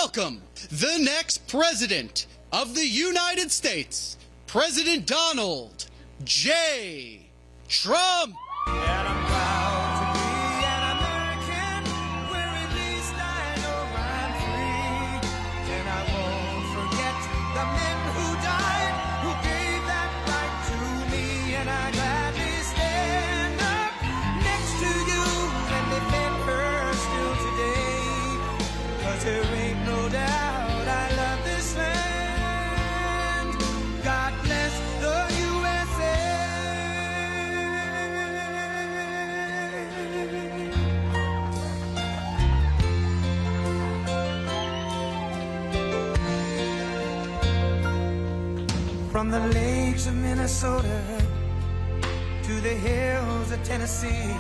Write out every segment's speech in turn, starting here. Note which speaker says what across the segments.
Speaker 1: welcome the next president of the United States, President Donald J. Trump.
Speaker 2: And I'm proud to be an American, where at least I know I'm free. And I won't forget the men who died, who gave that right to me. And I gladly stand up next to you and defend her still today. 'Cause there ain't no doubt I love this land. God bless the USA. From the lakes of Minnesota to the hills of Tennessee,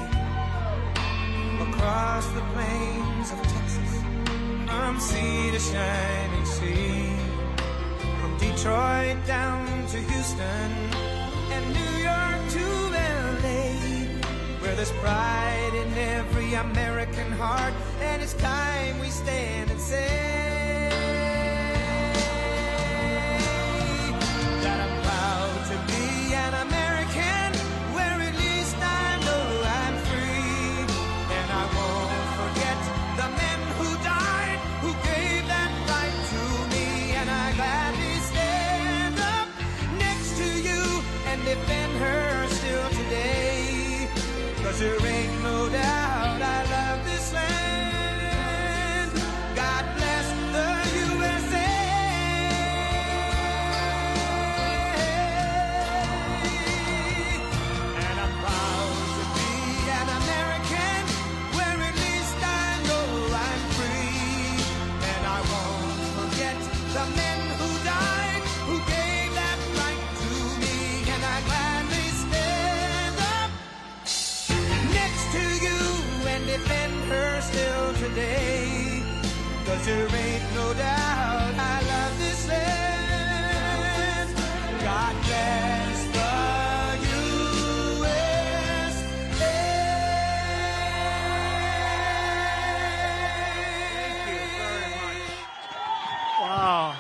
Speaker 2: across the plains of Texas, from sea to shining sea, from Detroit down to Houston and New York to LA, where there's pride in every American heart, and it's time we stand and say that I'm proud to be an American, where at least I know I'm free. And I won't forget the men who died, who gave that right to me. And I gladly stand up next to you and defend her still today. 'Cause there ain't no doubt I love this land. God bless the USA. And I'm proud to be an American, where at least I know I'm free. And I won't forget the men who died, who gave that right to me. And I gladly stand up next to you and defend her still today. 'Cause there ain't no doubt I love this land. God bless the USA. Thank you very much.
Speaker 3: Wow.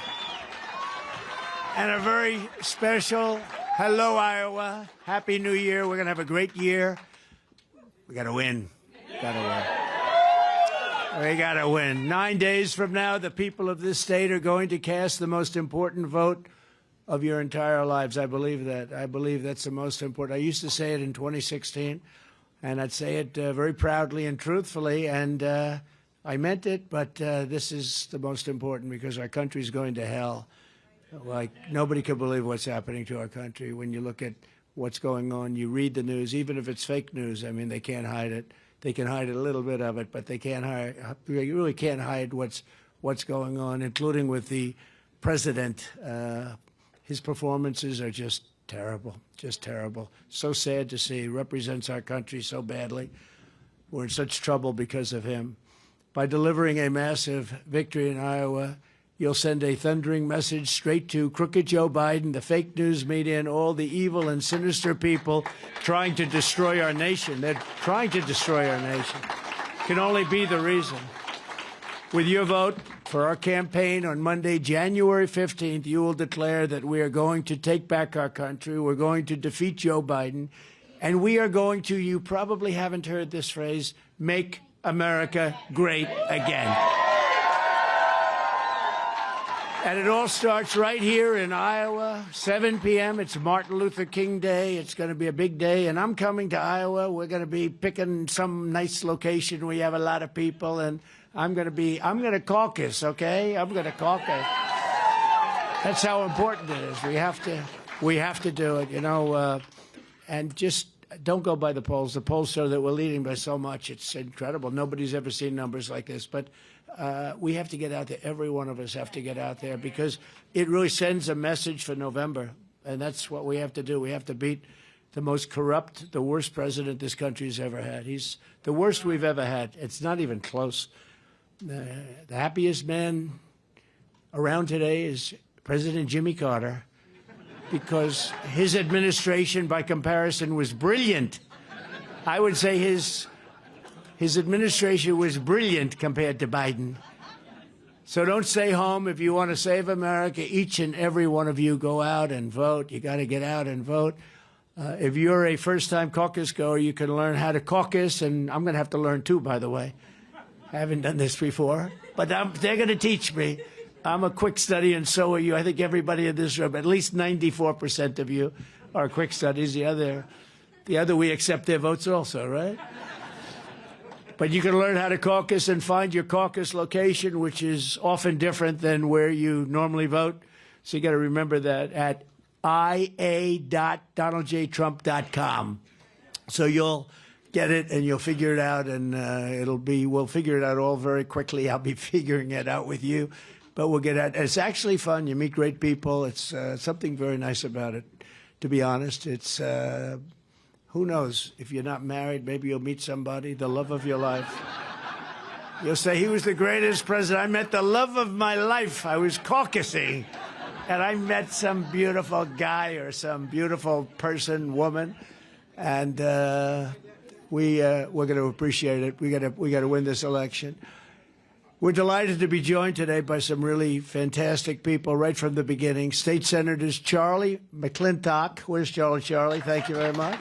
Speaker 3: And a very special hello, Iowa. Happy New Year. We're going to have a great year. We got to win. Got to win. We got to win. 9 days from now, the people of this state are going to cast the most important vote of your entire lives. I believe that. I believe that's the most important. I used to say it in 2016, and I'd say it very proudly and truthfully, and I meant it, but this is the most important because our country's going to hell. Like, nobody can believe what's happening to our country. When you look at what's going on, you read the news, even if it's fake news. I mean, they can't hide it. They can hide a little bit of it, but they can't hide. You really can't hide what's going on, including with the president. His performances are just terrible, just terrible. So sad to see. He represents our country so badly. We're in such trouble because of him. By delivering a massive victory in Iowa, you'll send a thundering message straight to crooked Joe Biden, the fake news media, and all the evil and sinister people trying to destroy our nation. They're trying to destroy our nation. Can only be the reason. With your vote for our campaign on Monday, January 15th, you will declare that we are going to take back our country. We're going to defeat Joe Biden. And we are going to, you probably haven't heard this phrase, make America great again. And it all starts right here in Iowa, 7 p.m. It's Martin Luther King Day. It's going to be a big day. And I'm coming to Iowa. We're going to be picking some nice location where you have a lot of people. And I'm going to caucus, okay? I'm going to caucus. That's how important it is. We have to do it, you know. And just don't go by the polls. The polls show that we're leading by so much. It's incredible. Nobody's ever seen numbers like this. But we have to get out there. Every one of us have to get out there because it really sends a message for November. And that's what we have to do. We have to beat the most corrupt, the worst president this country's ever had. He's the worst we've ever had. It's not even close. The happiest man around today is President Jimmy Carter because his administration, by comparison, was brilliant. I would say his administration was brilliant compared to Biden. So don't stay home. If you want to save America, each and every one of you go out and vote. You got to get out and vote. If you're a first-time caucus goer, you can learn how to caucus, and I'm going to have to learn too, by the way. I haven't done this before, but they're going to teach me. I'm a quick study, and so are you. I think everybody in this room, at least 94% of you, are quick studies. The other, we accept their votes also, right? But you can learn how to caucus and find your caucus location, which is often different than where you normally vote. So you got to remember that at ia.donaldjtrump.com. So you'll get it and you'll figure it out, and we'll figure it out all very quickly. I'll be figuring it out with you, but we'll get it. It's actually fun. You meet great people. It's something very nice about it, to be honest. It's who knows? If you're not married, maybe you'll meet somebody, the love of your life. You'll say, he was the greatest president. I met the love of my life. I was caucusing, and I met some beautiful guy or some beautiful person, woman, and we're going to appreciate it. We got to win this election. We're delighted to be joined today by some really fantastic people right from the beginning. State Senators Charlie McClintock. Where's Charlie? Charlie, thank you very much.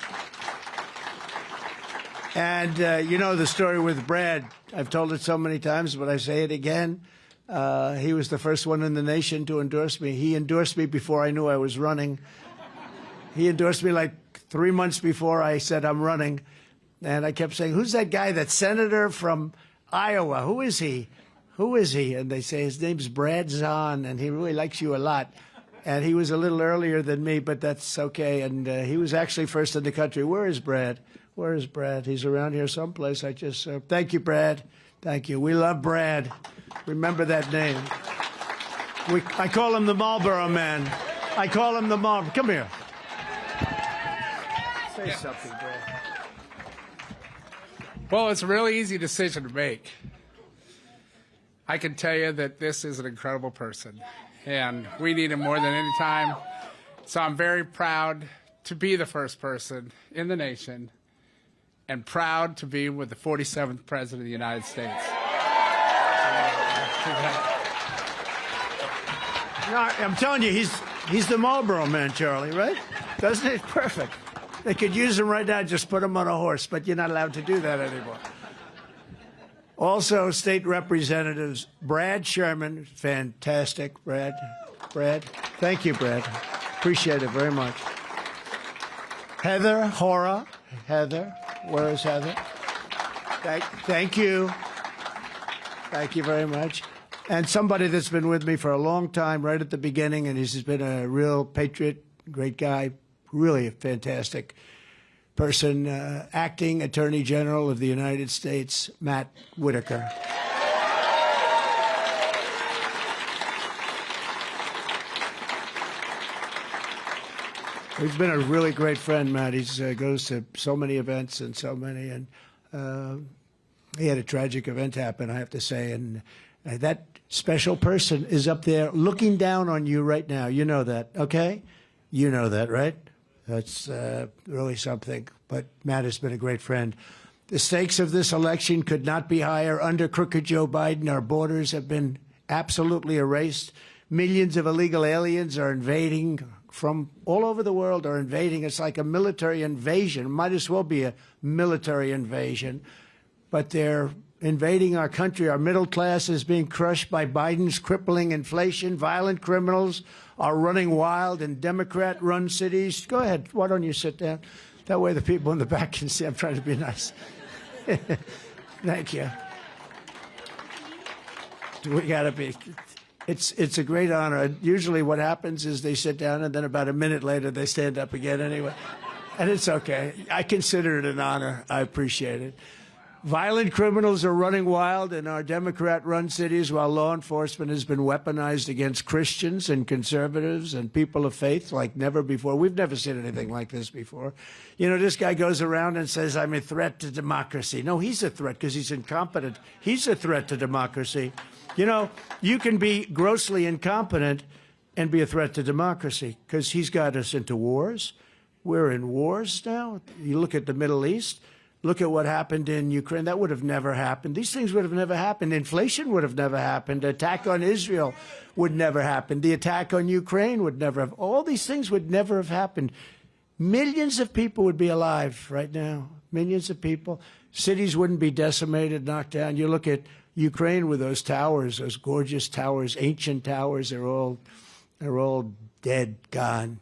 Speaker 3: And you know the story with Brad. I've told it so many times, but I say it again. He was the first one in the nation to endorse me. He endorsed me before I knew I was running. He endorsed me like 3 months before I said I'm running. And I kept saying, who's that guy, that senator from Iowa? Who is he? Who is he? And they say, his name's Brad Zahn, and he really likes you a lot. And he was a little earlier than me, but that's okay. And he was actually first in the country. Where is Brad? Where is Brad? He's around here someplace. Thank you, Brad. Thank you. We love Brad. Remember that name. I call him the Marlboro Man. I call him the Marlboro. Come here. Say something, Brad.
Speaker 4: Well, it's a really easy decision to make. I can tell you that this is an incredible person, and we need him more than any time. So I'm very proud to be the first person in the nation and proud to be with the 47th President of the United States.
Speaker 3: No, I'm telling you, he's the Marlboro Man, Charlie, right? Doesn't it? Perfect. They could use him right now, just put him on a horse, but you're not allowed to do that anymore. Also, state representatives, Brad Sherman, fantastic, Brad, thank you, Brad, appreciate it very much. Heather Hora, Heather, where is Heather? Thank you very much. And somebody that's been with me for a long time, right at the beginning, and he's been a real patriot, great guy, really a fantastic person, Acting Attorney General of the United States, Matt Whitaker. He's been a really great friend, Matt. He goes to so many events and so many, and he had a tragic event happen, I have to say, and that special person is up there looking down on you right now. You know that, okay? You know that, right? That's really something. But Matt has been a great friend. The stakes of this election could not be higher. Under crooked Joe Biden, our borders have been absolutely erased. Millions of illegal aliens are invading from all over the world are invading. It's like a military invasion. It might as well be a military invasion. But they're invading our country. Our middle class is being crushed by Biden's crippling inflation. Violent criminals are running wild in Democrat-run cities. Go ahead. Why don't you sit down? That way the people in the back can see I'm trying to be nice. Thank you. We got to be. It's a great honor. Usually what happens is they sit down, and then about a minute later they stand up again anyway. And it's okay. I consider it an honor. I appreciate it. Violent criminals are running wild in our Democrat-run cities while law enforcement has been weaponized against Christians and conservatives and people of faith like never before. We've never seen anything like this before. You know, this guy goes around and says, I'm a threat to democracy. No, he's a threat because he's incompetent. He's a threat to democracy. You know, you can be grossly incompetent and be a threat to democracy because he's got us into wars. We're in wars now. You look at the Middle East. Look at what happened in Ukraine. That would have never happened. These things would have never happened. Inflation would have never happened. The attack on Israel would never happen. The attack on Ukraine would never have. All these things would never have happened. Millions of people would be alive right now. Millions of people. Cities wouldn't be decimated, knocked down. You look at Ukraine with those towers, those gorgeous towers, ancient towers. They're all dead, gone.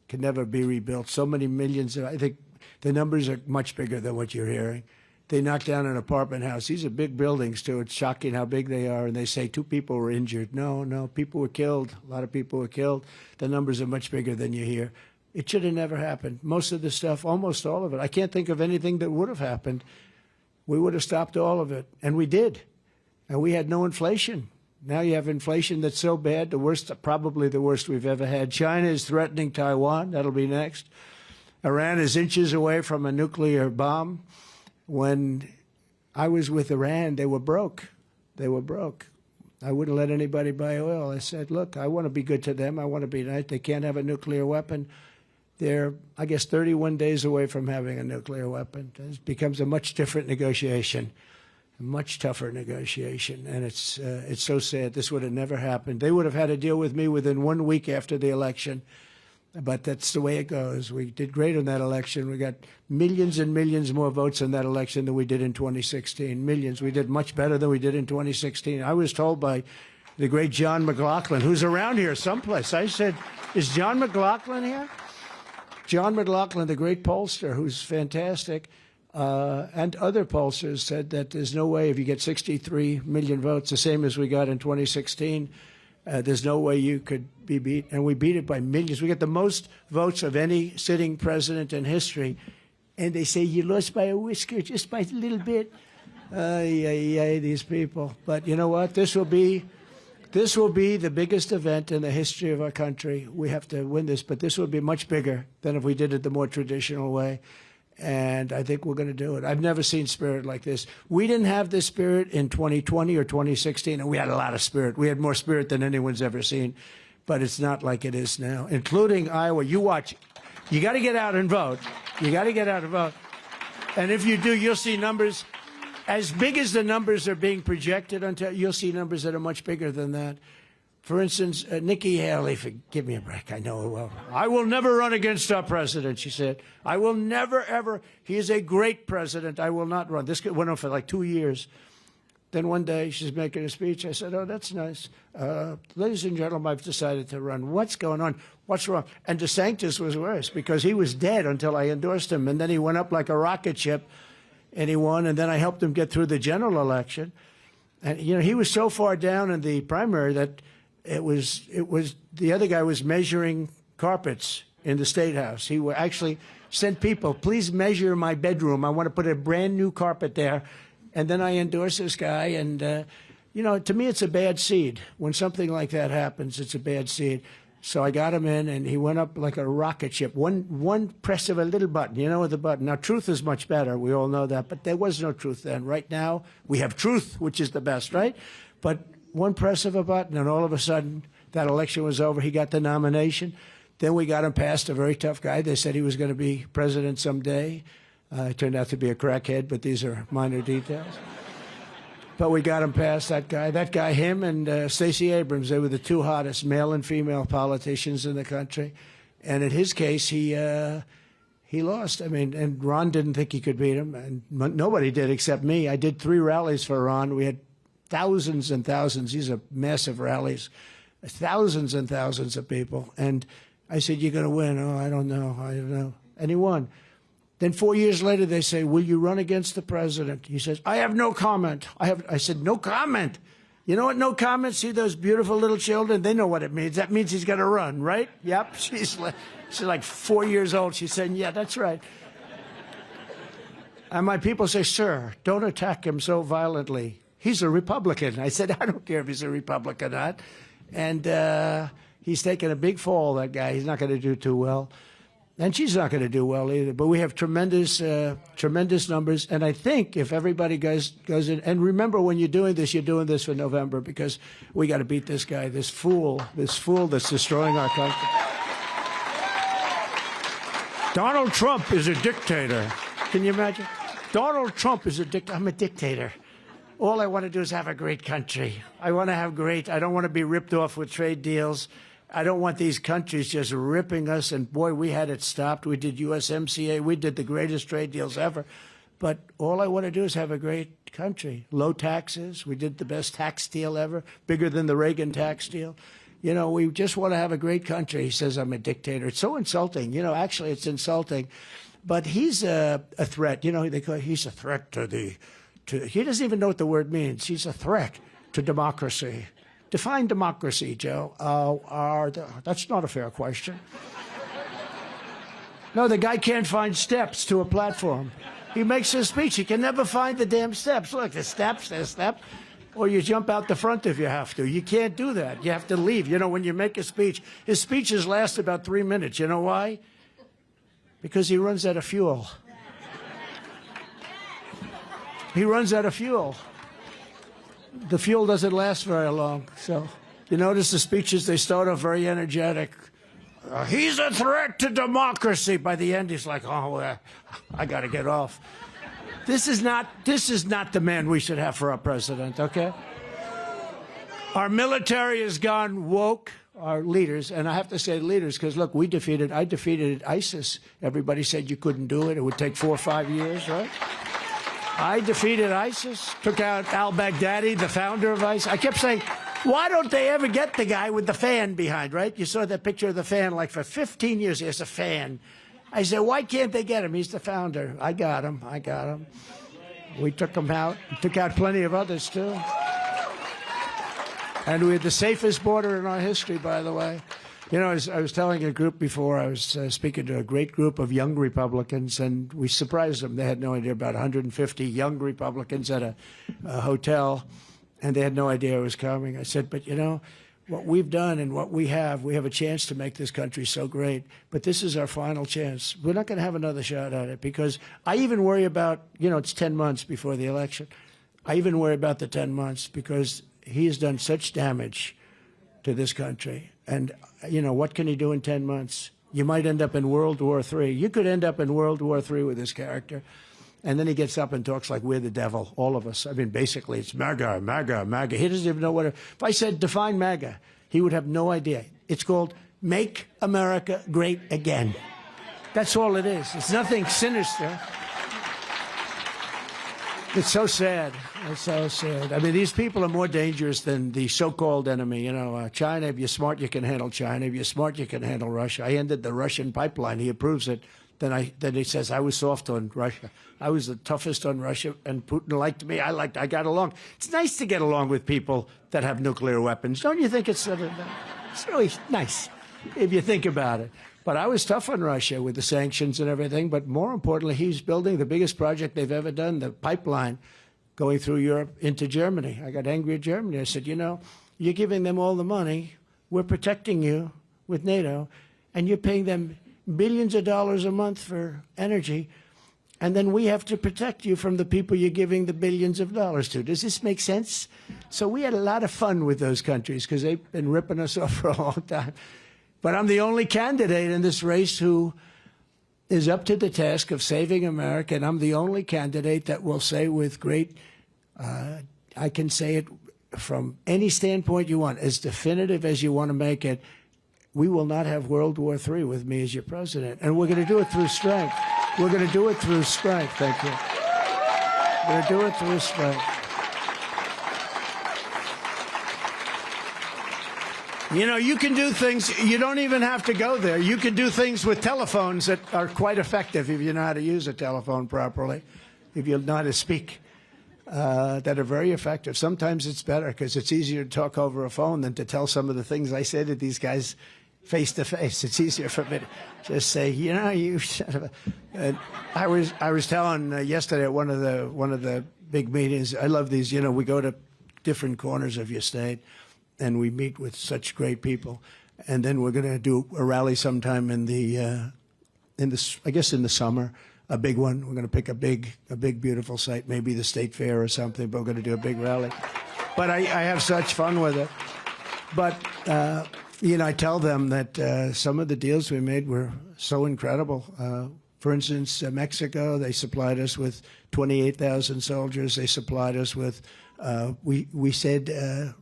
Speaker 3: Can never be rebuilt. So many millions. I think the numbers are much bigger than what you're hearing. They knocked down an apartment house. These are big buildings, too. It's shocking how big they are. And they say 2 people were injured. No, people were killed. A lot of people were killed. The numbers are much bigger than you hear. It should have never happened. Most of the stuff, almost all of it. I can't think of anything that would have happened. We would have stopped all of it. And we did. And we had no inflation. Now you have inflation that's so bad, the worst, probably the worst we've ever had. China is threatening Taiwan. That'll be next. Iran is inches away from a nuclear bomb. When I was with Iran, they were broke. They were broke. I wouldn't let anybody buy oil. I said, look, I want to be good to them. I want to be nice. They can't have a nuclear weapon. They're, I guess, 31 days away from having a nuclear weapon. It becomes a much different negotiation, a much tougher negotiation. And it's so sad. This would have never happened. They would have had to deal with me within 1 week after the election. But that's the way it goes. We did great in that election. We got millions and millions more votes in that election than we did in 2016. Millions. We did much better than we did in 2016. I was told by the great John McLaughlin, who's around here someplace. I said, is John McLaughlin here? John McLaughlin, the great pollster, who's fantastic, and other pollsters said that there's no way if you get 63 million votes, the same as we got in 2016, there's no way you could be beat. And we beat it by millions. We got the most votes of any sitting president in history. And they say, you lost by a whisker, just by a little bit. These people. But you know what? This will be the biggest event in the history of our country. We have to win this, but this will be much bigger than if we did it the more traditional way. And I think we're going to do it. I've never seen spirit like this. We didn't have this spirit in 2020 or 2016, and we had a lot of spirit. We had more spirit than anyone's ever seen, but it's not like it is now, including Iowa. You watch. You got to get out and vote. You got to get out and vote. And if you do, you'll see numbers as big as the numbers are being projected. You'll see numbers that are much bigger than that. For instance, Nikki Haley, give me a break, I know her well. I will never run against our president, she said. I will never, ever. He is a great president. I will not run. This went on for like 2 years. Then one day she's making a speech. I said, oh, that's nice. Ladies and gentlemen, I've decided to run. What's going on? What's wrong? And DeSantis was worse because he was dead until I endorsed him. And then he went up like a rocket ship and he won. And then I helped him get through the general election. And, you know, he was so far down in the primary that it was the other guy was measuring carpets in the State House. He actually sent people, please measure my bedroom. I want to put a brand new carpet there. And then I endorse this guy. And, you know, to me, it's a bad seed. When something like that happens, it's a bad seed. So I got him in, and he went up like a rocket ship. One press of a little button, you know, with the button. Now, truth is much better. We all know that. But there was no truth then. Right now, we have truth, which is the best, right? But one press of a button, and all of a sudden, that election was over. He got the nomination. Then we got him past, a very tough guy. They said he was going to be president someday. It turned out to be a crackhead, but these are minor details. But we got him past that guy, him and Stacey Abrams. They were the 2 hottest male and female politicians in the country. And in his case, he lost. I mean, and Ron didn't think he could beat him, and nobody did except me. I did 3 rallies for Ron. We had thousands and thousands. These are massive rallies, thousands and thousands of people. And I said, you're going to win. Oh, I don't know. And he won. Then 4 years later, they say, will you run against the president? He says, I have no comment. I said, no comment. You know what no comment? See those beautiful little children? They know what it means. That means he's going to run, right? Yep. She's like 4 years old. She's saying, yeah, that's right. And my people say, sir, don't attack him so violently. He's a Republican. I said, I don't care if he's a Republican or not. And he's taken a big fall, that guy. He's not going to do too well. And she's not going to do well either. But we have tremendous numbers. And I think if everybody goes in, and remember when you're doing this for November, because we got to beat this guy, this fool that's destroying our country. Donald Trump is a dictator. Can you imagine? Donald Trump is a dictator. I'm a dictator. All I want to do is have a great country. I want to have great. I don't want to be ripped off with trade deals. I don't want these countries just ripping us. And boy, we had it stopped. We did USMCA. We did the greatest trade deals ever. But all I want to do is have a great country. Low taxes. We did the best tax deal ever, bigger than the Reagan tax deal. You know, we just want to have a great country. He says I'm a dictator. It's so insulting. You know, actually, it's insulting. But he's a threat. You know, they call he's a threat to the. He doesn't even know what the word means. He's a threat to democracy. Define democracy, Joe. That's not a fair question. No, the guy can't find steps to a platform. He makes his speech. He can never find the damn steps. Look, there's steps. Or you jump out the front if you have to. You can't do that. You have to leave. You know, when you make a speech, his speeches last about 3 minutes. You know why? Because he runs out of fuel. He runs out of fuel. The fuel doesn't last very long. So you notice the speeches, they start off very energetic. He's a threat to democracy. By the end, he's like, oh, I got to get off. This is not the man we should have for our president, okay? Our military has gone woke, our leaders, and I have to say leaders, because look, I defeated ISIS. Everybody said you couldn't do it. It would take 4 or 5 years, right? I defeated ISIS, took out al-Baghdadi, the founder of ISIS. I kept saying, why don't they ever get the guy with the fan behind, right? You saw that picture of the fan, like for 15 years, he has a fan. I said, why can't they get him? He's the founder. I got him. We took him out. We took out plenty of others, too. And we had the safest border in our history, by the way. You know, I was telling a group before, I was speaking to a great group of young Republicans, and we surprised them. They had no idea, about 150 young Republicans at a hotel, and they had no idea it was coming. I said, but you know, what we've done and what we have a chance to make this country so great, but this is our final chance. We're not going to have another shot at it, because I even worry about, you know, it's 10 months before the election. I even worry about the 10 months because he has done such damage to this country. And, you know, what can he do in 10 months? You might end up in World War III. You could end up in World War III with this character. And then he gets up and talks like we're the devil, all of us. I mean, basically, it's MAGA, MAGA, MAGA. He doesn't even know what if I said define MAGA, he would have no idea. It's called Make America Great Again. That's all it is. It's nothing sinister. It's so sad. It's so sad. I mean, these people are more dangerous than the so-called enemy. You know, China, if you're smart, you can handle China. If you're smart, you can handle Russia. I ended the Russian pipeline. He approves it. Then he says, I was soft on Russia. I was the toughest on Russia, and Putin liked me. I got along. It's nice to get along with people that have nuclear weapons. Don't you think it's really nice if you think about it? But I was tough on Russia with the sanctions and everything. But more importantly, he's building the biggest project they've ever done, the pipeline going through Europe into Germany. I got angry at Germany. I said, you know, you're giving them all the money. We're protecting you with NATO, and you're paying them billions of dollars a month for energy. And then we have to protect you from the people you're giving the billions of dollars to. Does this make sense? So we had a lot of fun with those countries because they've been ripping us off for a long time. But I'm the only candidate in this race who is up to the task of saving America, and I'm the only candidate that will say with great, I can say it from any standpoint you want, as definitive as you want to make it, we will not have World War III with me as your president. And we're going to do it through strength. We're going to do it through strength. Thank you. We're going to do it through strength. You know, you can do things, you don't even have to go there. You can do things with telephones that are quite effective if you know how to use a telephone properly, if you know how to speak, that are very effective. Sometimes it's better because it's easier to talk over a phone than to tell some of the things I say to these guys face to face. It's easier for me to just say, you know, you son of a... I was telling yesterday at one of the big meetings, I love these, you know, we go to different corners of your state, and we meet with such great people. And then we're going to do a rally sometime in the summer, a big one. We're going to pick a big, beautiful site, maybe the State Fair or something, but we're going to do a big rally. But I have such fun with it. But, you know, I tell them that some of the deals we made were so incredible. For instance, Mexico, they supplied us with 28,000 soldiers. They supplied us with, we said,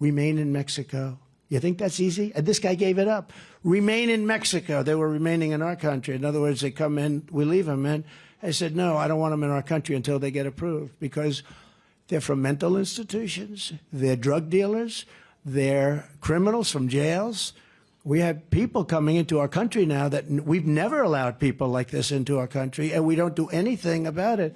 Speaker 3: remain in Mexico. You think that's easy? And this guy gave it up. Remain in Mexico. They were remaining in our country. In other words, they come in, we leave them in. I said, no, I don't want them in our country until they get approved, because they're from mental institutions, they're drug dealers, they're criminals from jails. We have people coming into our country now that we've never allowed people like this into our country, and we don't do anything about it.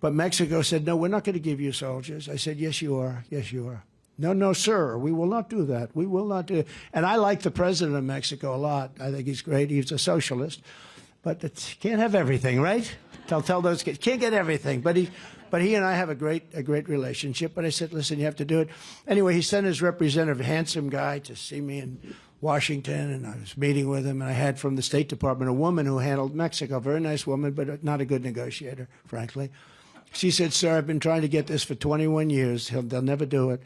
Speaker 3: But Mexico said, no, we're not going to give you soldiers. I said, yes, you are. Yes, you are. No, no, sir, we will not do that. We will not do it. And I like the president of Mexico a lot. I think he's great. He's a socialist. But can't have everything, right? Tell those kids, can't get everything. But he and I have a great relationship. But I said, listen, you have to do it. Anyway, he sent his representative, a handsome guy, to see me in Washington, and I was meeting with him. And I had from the State Department a woman who handled Mexico, a very nice woman, but not a good negotiator, frankly. She said, sir, I've been trying to get this for 21 years. They'll never do it.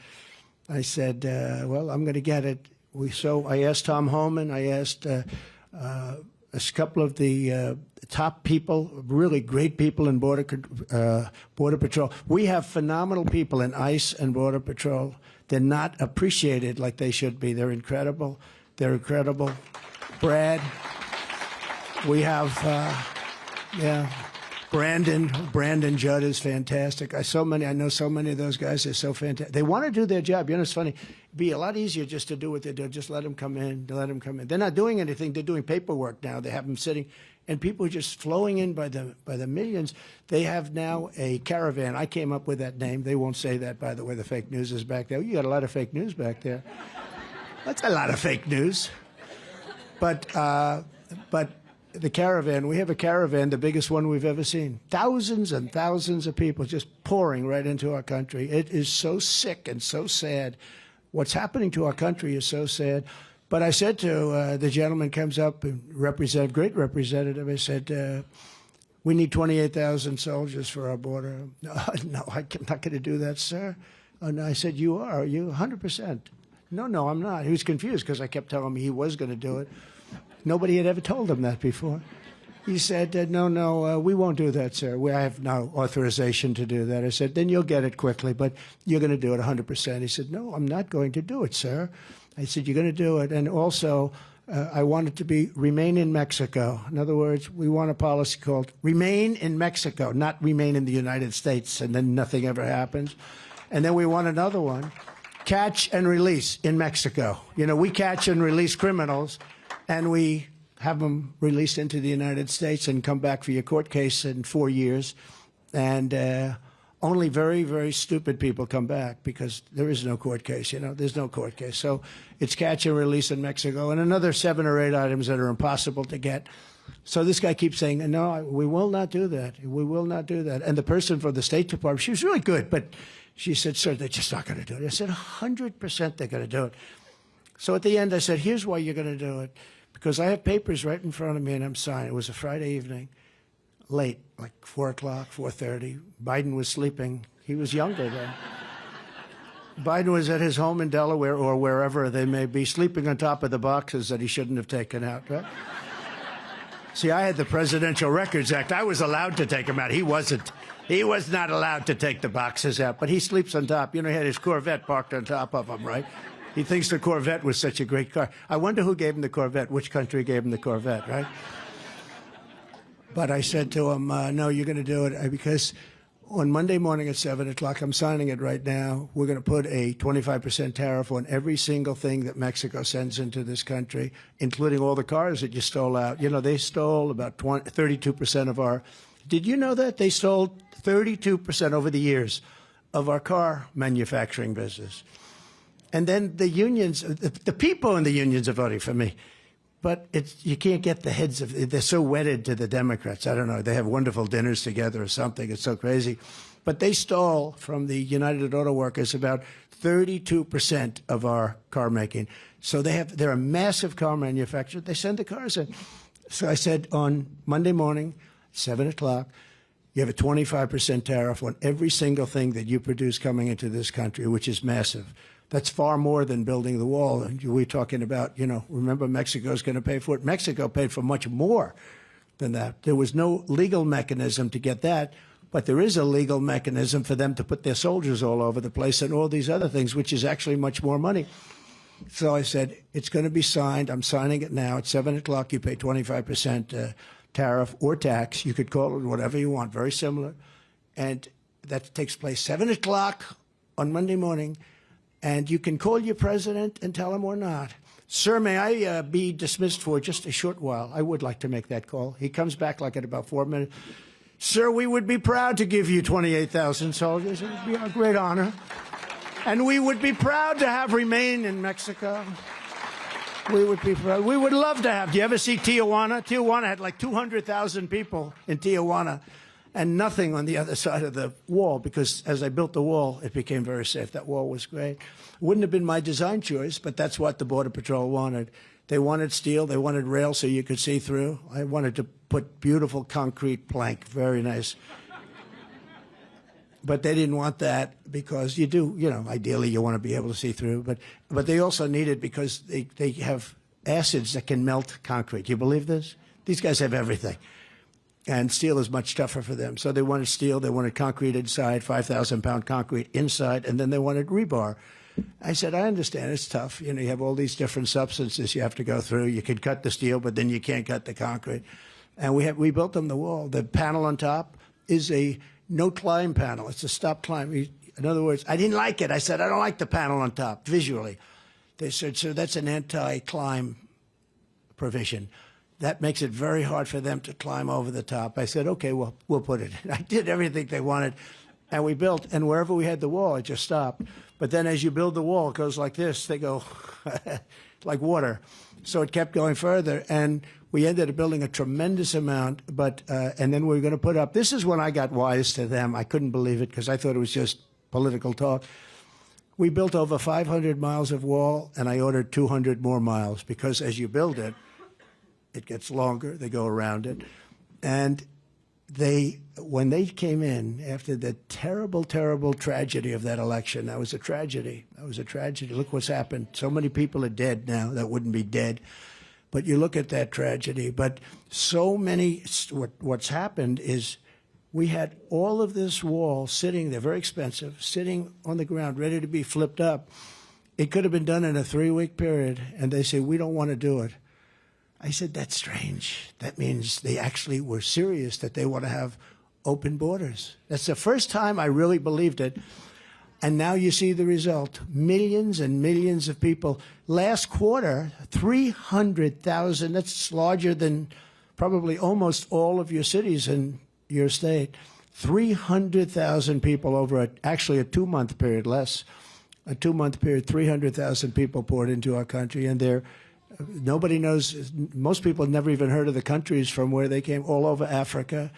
Speaker 3: I said, well, I'm going to get it. So I asked Tom Homan. I asked a couple of the top people, really great people in Border Patrol. We have phenomenal people in ICE and Border Patrol. They're not appreciated like they should be. They're incredible. They're incredible. Brad, we have, Brandon Judd is fantastic. I know so many of those guys. They're so fantastic. They want to do their job. You know, it's funny. It'd be a lot easier just to do what they do. Just let them come in. Let them come in. They're not doing anything. They're doing paperwork now. They have them sitting, and people are just flowing in by the millions. They have now a caravan. I came up with that name. They won't say that, by the way. The fake news is back there. You got a lot of fake news back there. That's a lot of fake news. But the caravan, we have a caravan, the biggest one we've ever seen. Thousands and thousands of people just pouring right into our country. It is so sick and so sad. What's happening to our country is so sad. But I said to the gentleman comes up, great representative, I said, we need 28,000 soldiers for our border. No, I'm not going to do that, sir. Oh, no, I said, you are? You 100%? No, I'm not. He was confused because I kept telling him he was going to do it. Nobody had ever told him that before. He said, no, we won't do that, sir. I have no authorization to do that. I said, then you'll get it quickly, but you're going to do it 100%. He said, no, I'm not going to do it, sir. I said, you're going to do it. And also, I want it to remain in Mexico. In other words, we want a policy called remain in Mexico, not remain in the United States, and then nothing ever happens. And then we want another one, catch and release in Mexico. You know, we catch and release criminals, and we have them released into the United States and come back for your court case in 4 years. And only very, very stupid people come back because there is no court case, you know. There's no court case. So it's catch and release in Mexico, and another 7 or 8 items that are impossible to get. So this guy keeps saying, no, we will not do that. We will not do that. And the person from the State Department, she was really good, but she said, sir, they're just not going to do it. I said, 100% they're going to do it. So at the end, I said, here's why you're going to do it. Because I have papers right in front of me, and I'm signing. It was a Friday evening, late, like 4 o'clock, 4:30. Biden was sleeping. He was younger then. Biden was at his home in Delaware or wherever they may be, sleeping on top of the boxes that he shouldn't have taken out, right? See, I had the Presidential Records Act. I was allowed to take them out. He wasn't. He was not allowed to take the boxes out, but he sleeps on top. You know, he had his Corvette parked on top of him, right? He thinks the Corvette was such a great car. I wonder who gave him the Corvette, which country gave him the Corvette, right? But I said to him, no, you're going to do it because on Monday morning at 7 o'clock, I'm signing it right now, we're going to put a 25% tariff on every single thing that Mexico sends into this country, including all the cars that you stole out. You know, they stole about 32% of our... Did you know that? They stole 32% over the years of our car manufacturing business. And then the unions, the people in the unions are voting for me. But you can't get the heads of, they're so wedded to the Democrats. I don't know, they have wonderful dinners together or something. It's so crazy. But they stole from the United Auto Workers about 32% of our car making. So they're a massive car manufacturer. They send the cars in. So I said on Monday morning, 7 o'clock, you have a 25% tariff on every single thing that you produce coming into this country, which is massive. That's far more than building the wall. And we're talking about, you know, remember Mexico's going to pay for it. Mexico paid for much more than that. There was no legal mechanism to get that, but there is a legal mechanism for them to put their soldiers all over the place and all these other things, which is actually much more money. So I said, it's going to be signed. I'm signing it now. At 7 o'clock, you pay 25% tariff or tax. You could call it whatever you want, very similar. And that takes place 7 o'clock on Monday morning. And you can call your president and tell him or not. Sir, may I be dismissed for just a short while? I would like to make that call. He comes back like at about 4 minutes. Sir, we would be proud to give you 28,000 soldiers. It would be a great honor. And we would be proud to have remain in Mexico. We would be proud. We would love to have. Do you ever see Tijuana? Tijuana had like 200,000 people in Tijuana and nothing on the other side of the wall, because as I built the wall, it became very safe. That wall was great. Wouldn't have been my design choice, but that's what the Border Patrol wanted. They wanted steel. They wanted rail so you could see through. I wanted to put beautiful concrete plank. Very nice. But they didn't want that because you do, ideally you want to be able to see through. But they also need it because they have acids that can melt concrete. You believe this? These guys have everything. And steel is much tougher for them. So they wanted steel, they wanted concrete inside, 5,000-pound concrete inside, and then they wanted rebar. I said, I understand, it's tough. You have all these different substances you have to go through. You can cut the steel, but then you can't cut the concrete. And we built them the wall. The panel on top is a no-climb panel. It's a stop climb. In other words, I didn't like it. I said, I don't like the panel on top, visually. They said, so that's an anti-climb provision. That makes it very hard for them to climb over the top. I said, okay, well, we'll put it in. I did everything they wanted, and we built. And wherever we had the wall, it just stopped. But then as you build the wall, it goes like this. They go like water. So it kept going further, and we ended up building a tremendous amount. And then we were going to put up. This is when I got wise to them. I couldn't believe it because I thought it was just political talk. We built over 500 miles of wall, and I ordered 200 more miles because as you build it, it gets longer. They go around it. And when they came in after the terrible, terrible tragedy of that election, that was a tragedy. That was a tragedy. Look what's happened. So many people are dead now that wouldn't be dead. But you look at that tragedy. But so many, what's happened is we had all of this wall sitting there, very expensive, sitting on the ground, ready to be flipped up. It could have been done in a 3-week period. And they say, we don't want to do it. I said, that's strange. That means they actually were serious that they want to have open borders. That's the first time I really believed it. And now you see the result. Millions and millions of people. Last quarter, 300,000. That's larger than probably almost all of your cities in your state. 300,000 people over actually a 2-month period, less. A 2-month period, 300,000 people poured into our country. And nobody knows, most people have never even heard of the countries from where they came, all over Africa,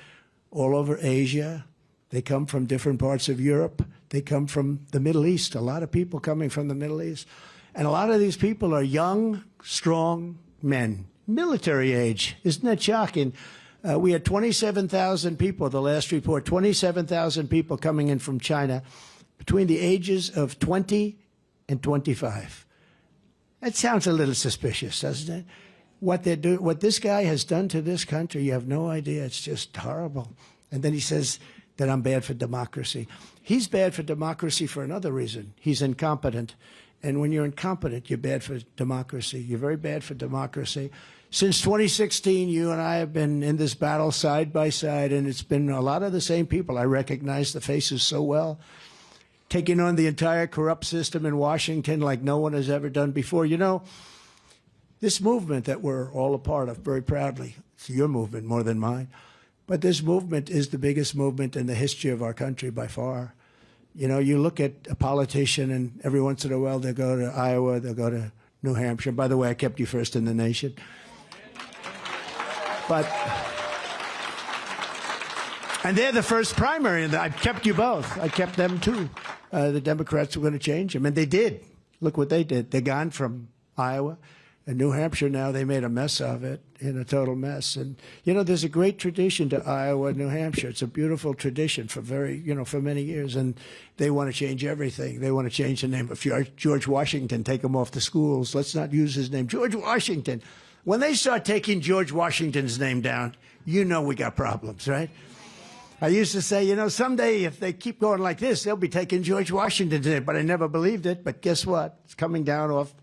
Speaker 3: all over Asia. They come from different parts of Europe. They come from the Middle East, a lot of people coming from the Middle East. And a lot of these people are young, strong men, military age. Isn't that shocking? We had 27,000 people, the last report, 27,000 people coming in from China between the ages of 20 and 25. That sounds a little suspicious, doesn't it? What this guy has done to this country, you have no idea. It's just horrible. And then he says that I'm bad for democracy. He's bad for democracy for another reason. He's incompetent. And when you're incompetent, you're bad for democracy. You're very bad for democracy. Since 2016, you and I have been in this battle side by side, and it's been a lot of the same people. I recognize the faces so well. Taking on the entire corrupt system in Washington like no one has ever done before. This movement that we're all a part of very proudly, it's your movement more than mine, but this movement is the biggest movement in the history of our country by far. You look at a politician and every once in a while they'll go to Iowa, they'll go to New Hampshire. By the way, I kept you first in the nation. And they're the first primary, and I kept you both. I kept them too. The Democrats were going to change them, and they did. Look what they did. They're gone from Iowa and New Hampshire now. They made a mess of it, a total mess. And, there's a great tradition to Iowa and New Hampshire. It's a beautiful tradition for for many years, and they want to change everything. They want to change the name of George Washington, take him off the schools. Let's not use his name. George Washington. When they start taking George Washington's name down, you know we got problems, right? I used to say, you know, someday if they keep going like this, they'll be taking George Washington's name. But I never believed it. But guess what? It's coming down off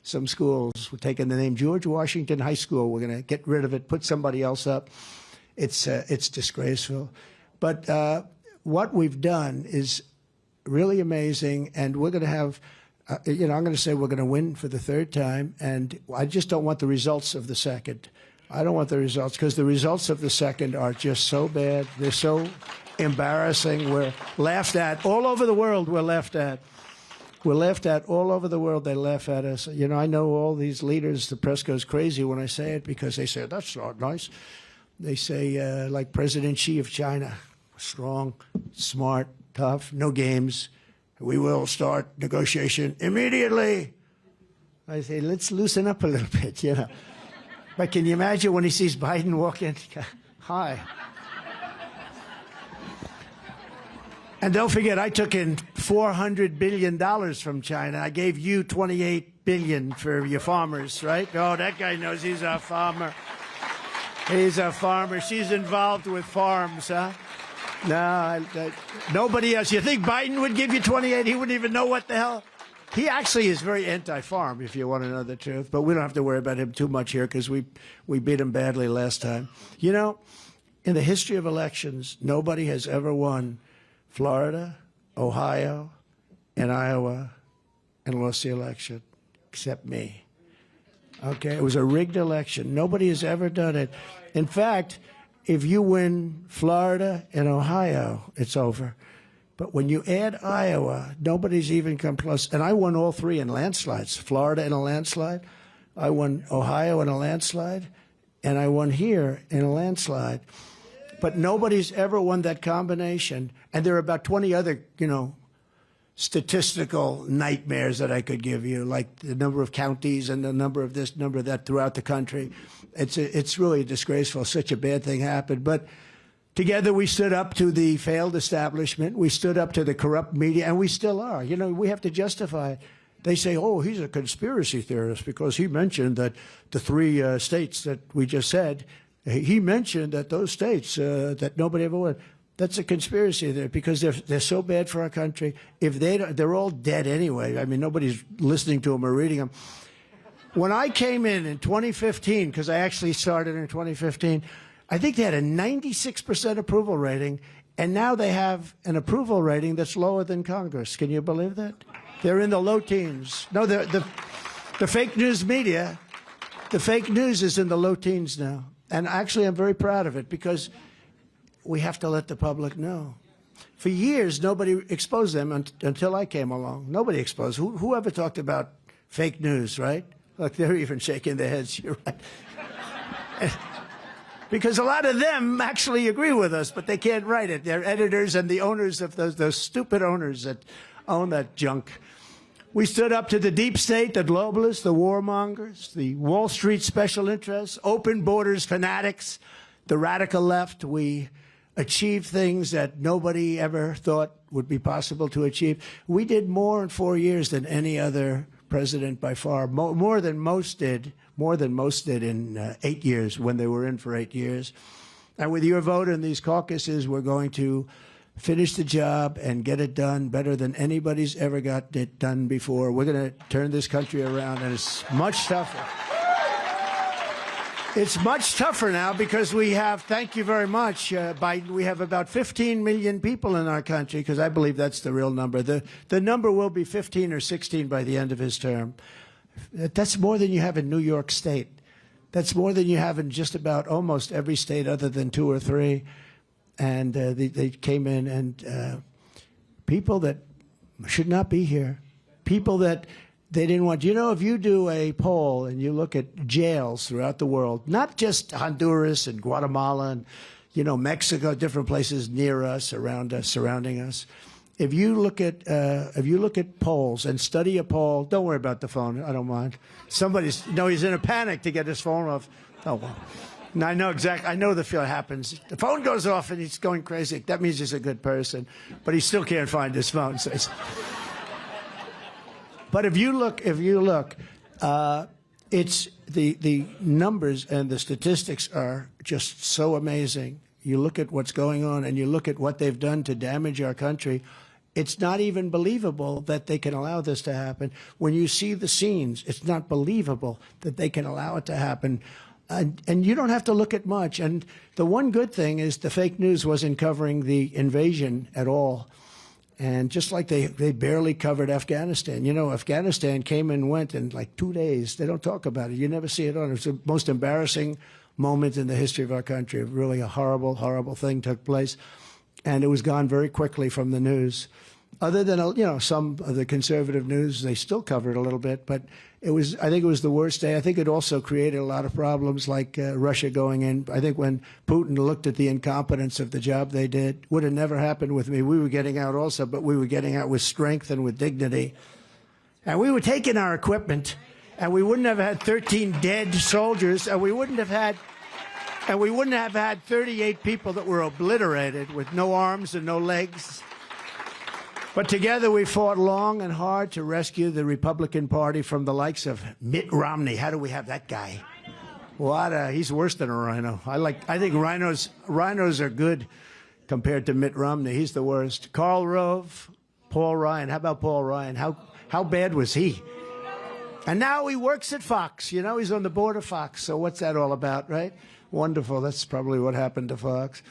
Speaker 3: some schools. We're taking the name George Washington High School. We're going to get rid of it, put somebody else up. It's disgraceful. But what we've done is really amazing. And we're going to have, you know, I'm going to say we're going to win for the third time. And I just don't want the results of the second. I don't want the results, because the results of the second are just so bad. They're so embarrassing. We're laughed at all over the world. We're laughed at. We're laughed at all over the world. They laugh at us. You know, I know all these leaders, the press goes crazy when I say it, because they say, that's not nice. They say, like President Xi of China, strong, smart, tough, no games. We will start negotiation immediately. I say, let's loosen up a little bit, you know. But can you imagine when he sees Biden walk in? Hi. And don't forget, I took in $400 billion from China. I gave you $28 billion for your farmers, right? Oh, that guy knows he's a farmer. He's a farmer. She's involved with farms, huh? No, nobody else. You think Biden would give you 28? He wouldn't even know what the hell. He actually is very anti-farm, if you want to know the truth. But we don't have to worry about him too much here, because we beat him badly last time. You know, in the history of elections, nobody has ever won Florida, Ohio, and Iowa and lost the election except me. Okay? It was a rigged election. Nobody has ever done it. In fact, if you win Florida and Ohio, it's over. But when you add Iowa, nobody's even come close. And I won all three in landslides. Florida in a landslide. I won Ohio in a landslide. And I won here in a landslide. But nobody's ever won that combination. And there are about 20 other, you know, statistical nightmares that I could give you, like the number of counties and the number of this, number of that throughout the country. It's really disgraceful. Such a bad thing happened. But together we stood up to the failed establishment. We stood up to the corrupt media, and we still are. You know, we have to justify it. They say, oh, he's a conspiracy theorist because he mentioned that the three states that we just said, he mentioned that those states that nobody ever won. That's a conspiracy there, because they're so bad for our country. If they're all dead anyway. I mean, nobody's listening to them or reading them. When I came in 2015, because I actually started in 2015, I think they had a 96% approval rating, and now they have an approval rating that's lower than Congress. Can you believe that? They're in the low teens. No, the fake news media, the fake news is in the low teens now. And actually, I'm very proud of it, because we have to let the public know. For years, nobody exposed them until I came along. Nobody exposed. Who ever talked about fake news, right? Look, they're even shaking their heads. You're right. Because a lot of them actually agree with us, but they can't write it. They're editors and the owners of those stupid owners that own that junk. We stood up to the deep state, the globalists, the warmongers, the Wall Street special interests, open borders fanatics, the radical left. We achieved things that nobody ever thought would be possible to achieve. We did more in 4 years than any other president by far, more than most did in 8 years when they were in for 8 years. And with your vote in these caucuses, we're going to finish the job and get it done better than anybody's ever got it done before. We're going to turn this country around, and it's much tougher. It's much tougher now because we have, thank you very much, Biden, we have about 15 million people in our country, because I believe that's the real number. The number will be 15 or 16 by the end of his term. That's more than you have in New York State. That's more than you have in just about almost every state other than 2 or 3. And they came in, and people that should not be here, people that they didn't want. You know, if you do a poll and you look at jails throughout the world, not just Honduras and Guatemala and, you know, Mexico, different places near us, around us, surrounding us. If you look at polls and study a poll, don't worry about the phone. I don't mind. He's in a panic to get his phone off. Oh well. And I know exactly. I know the feel happens. The phone goes off and he's going crazy. That means he's a good person, but he still can't find his phone. So but if you look, It's the numbers and the statistics are just so amazing. You look at what's going on and you look at what they've done to damage our country. It's not even believable that they can allow this to happen. When you see the scenes, it's not believable that they can allow it to happen. And you don't have to look at much. And the one good thing is the fake news wasn't covering the invasion at all. And just like they barely covered Afghanistan. You know, Afghanistan came and went in like 2 days. They don't talk about it. You never see it on. It's the most embarrassing moment in the history of our country. Really a horrible, horrible thing took place. And it was gone very quickly from the news. Other than, you know, some of the conservative news, they still cover it a little bit. But I think it was the worst day. I think it also created a lot of problems like Russia going in. I think when Putin looked at the incompetence of the job they did, would have never happened with me. We were getting out also, but we were getting out with strength and with dignity. And we were taking our equipment, and we wouldn't have had 13 dead soldiers, and we wouldn't have had 38 people that were obliterated with no arms and no legs. But together we fought long and hard to rescue the Republican Party from the likes of Mitt Romney. How do we have that guy? He's worse than a rhino. I think rhinos are good compared to Mitt Romney. He's the worst. Karl Rove, Paul Ryan. How about Paul Ryan? How bad was he? And now he works at Fox. You know, he's on the board of Fox. So what's that all about, right? Wonderful. That's probably what happened to Fox.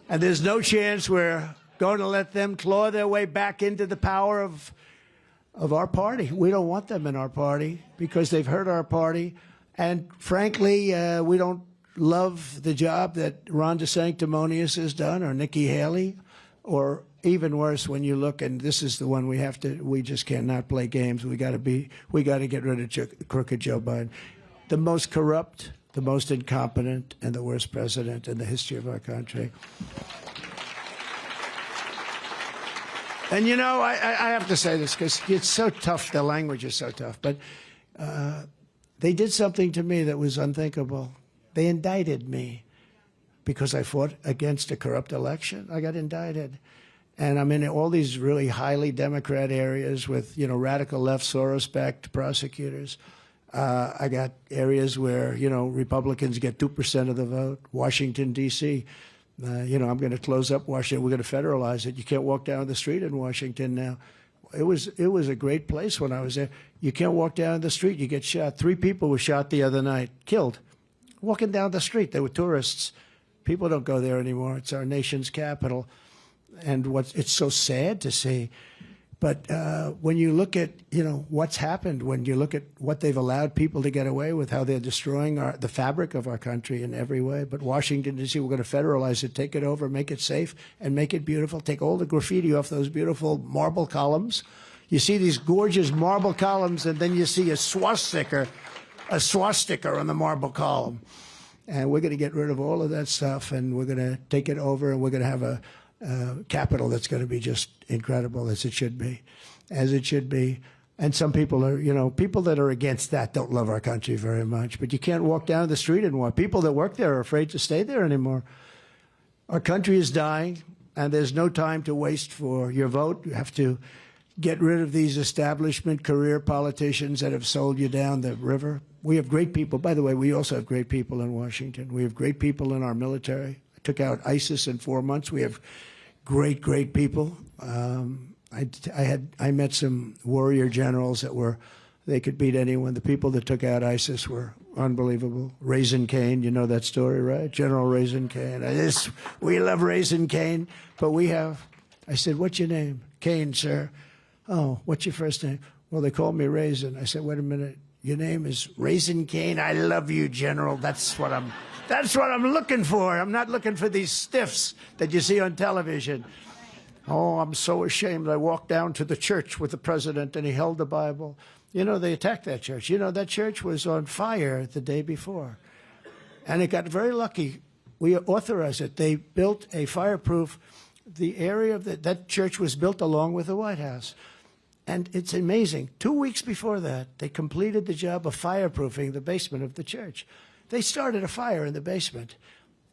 Speaker 3: And there's no chance we're going to let them claw their way back into the power of our party. We don't want them in our party because they've hurt our party. And frankly, we don't love the job that Ron DeSanctimonious has done, or Nikki Haley, or even worse when you look, and this is the one we just cannot play games. We got to get rid of crooked Joe Biden. The most corrupt, the most incompetent, and the worst president in the history of our country. And, you know, I have to say this because it's so tough. The language is so tough. But they did something to me that was unthinkable. They indicted me because I fought against a corrupt election. I got indicted. And I'm in all these really highly Democrat areas with, you know, radical left, Soros-backed prosecutors. I got areas where, you know, Republicans get 2% of the vote. Washington, D.C., you know, I'm going to close up Washington. We're going to federalize it. You can't walk down the street in Washington now. It was a great place when I was there. You can't walk down the street. You get shot. 3 people were shot the other night, killed, walking down the street. They were tourists. People don't go there anymore. It's our nation's capital. And it's so sad to see. But when you look at, you know, what's happened, when you look at what they've allowed people to get away with, how they're destroying the fabric of our country in every way. But Washington, D.C., we're going to federalize it, take it over, make it safe, and make it beautiful. Take all the graffiti off those beautiful marble columns. You see these gorgeous marble columns, and then you see a swastika on the marble column. And we're going to get rid of all of that stuff, and we're going to take it over, and we're going to have a capital that's going to be just incredible, as it should be. And some people are, you know, people that are against that don't love our country very much. But you can't walk down the street anymore. People that work there are afraid to stay there anymore. Our country is dying, and there's no time to waste for your vote. You have to get rid of these establishment career politicians that have sold you down the river. We have great people. By the way, we also have great people in Washington. We have great people in our military. I took out ISIS in 4 months. We have great, great people. I met some warrior generals they could beat anyone. The people that took out ISIS were unbelievable. Raisin Cane, you know that story, right? General Raisin Cane. We love Raisin Cane, but I said, what's your name? Cane, sir. Oh, what's your first name? Well, they called me Raisin. I said, wait a minute. Your name is Raisin Cane? I love you, General. That's what I'm looking for. I'm not looking for these stiffs that you see on television. Oh, I'm so ashamed. I walked down to the church with the president, and he held the Bible. You know, they attacked that church. You know, that church was on fire the day before. And it got very lucky. We authorized it. They built a fireproof, the area of that church was built along with the White House. And it's amazing. 2 weeks before that, they completed the job of fireproofing the basement of the church. They started a fire in the basement,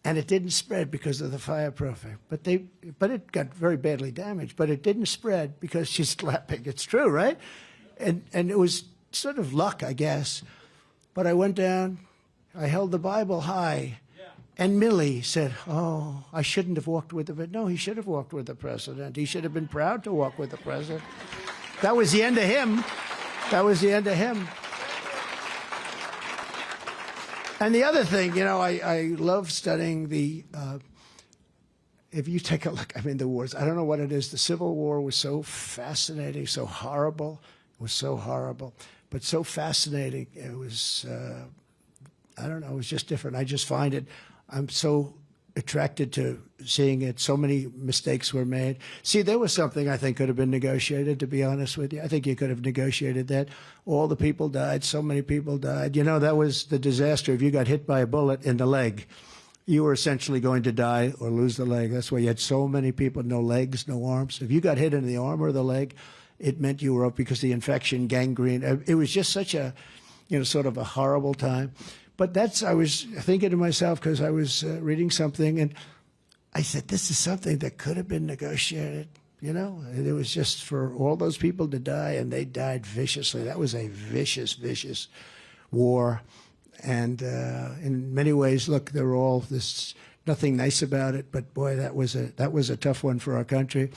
Speaker 3: and it didn't spread because of the fireproofing. But it got very badly damaged. But it didn't spread because she's clapping. It's true, right? And it was sort of luck, I guess. But I went down, I held the Bible high, and Millie said, oh, I shouldn't have walked with the president. No, he should have walked with the president. He should have been proud to walk with the president. That was the end of him. That was the end of him. And the other thing, you know, I love studying the, if you take a look, I mean, the wars, I don't know what it is. The Civil War was so fascinating, so horrible. It was so horrible, but so fascinating. It was, I don't know, it was just different. I just find it, I'm so attracted to seeing it. So many mistakes were made. See, there was something I think could have been negotiated, to be honest with you. I think you could have negotiated that. All the people died. So many people died. You know, that was the disaster. If you got hit by a bullet in the leg, you were essentially going to die or lose the leg. That's why you had so many people, no legs, no arms. If you got hit in the arm or the leg, it meant you were up because the infection, gangrene. It was just such a, you know, sort of a horrible time. But that's, I was thinking to myself, because I was reading something, and I said, this is something that could have been negotiated, you know? And it was just for all those people to die, and they died viciously. That was a vicious, vicious war. And in many ways, look, they're all, there's nothing nice about it, but boy, that was a tough one for our country.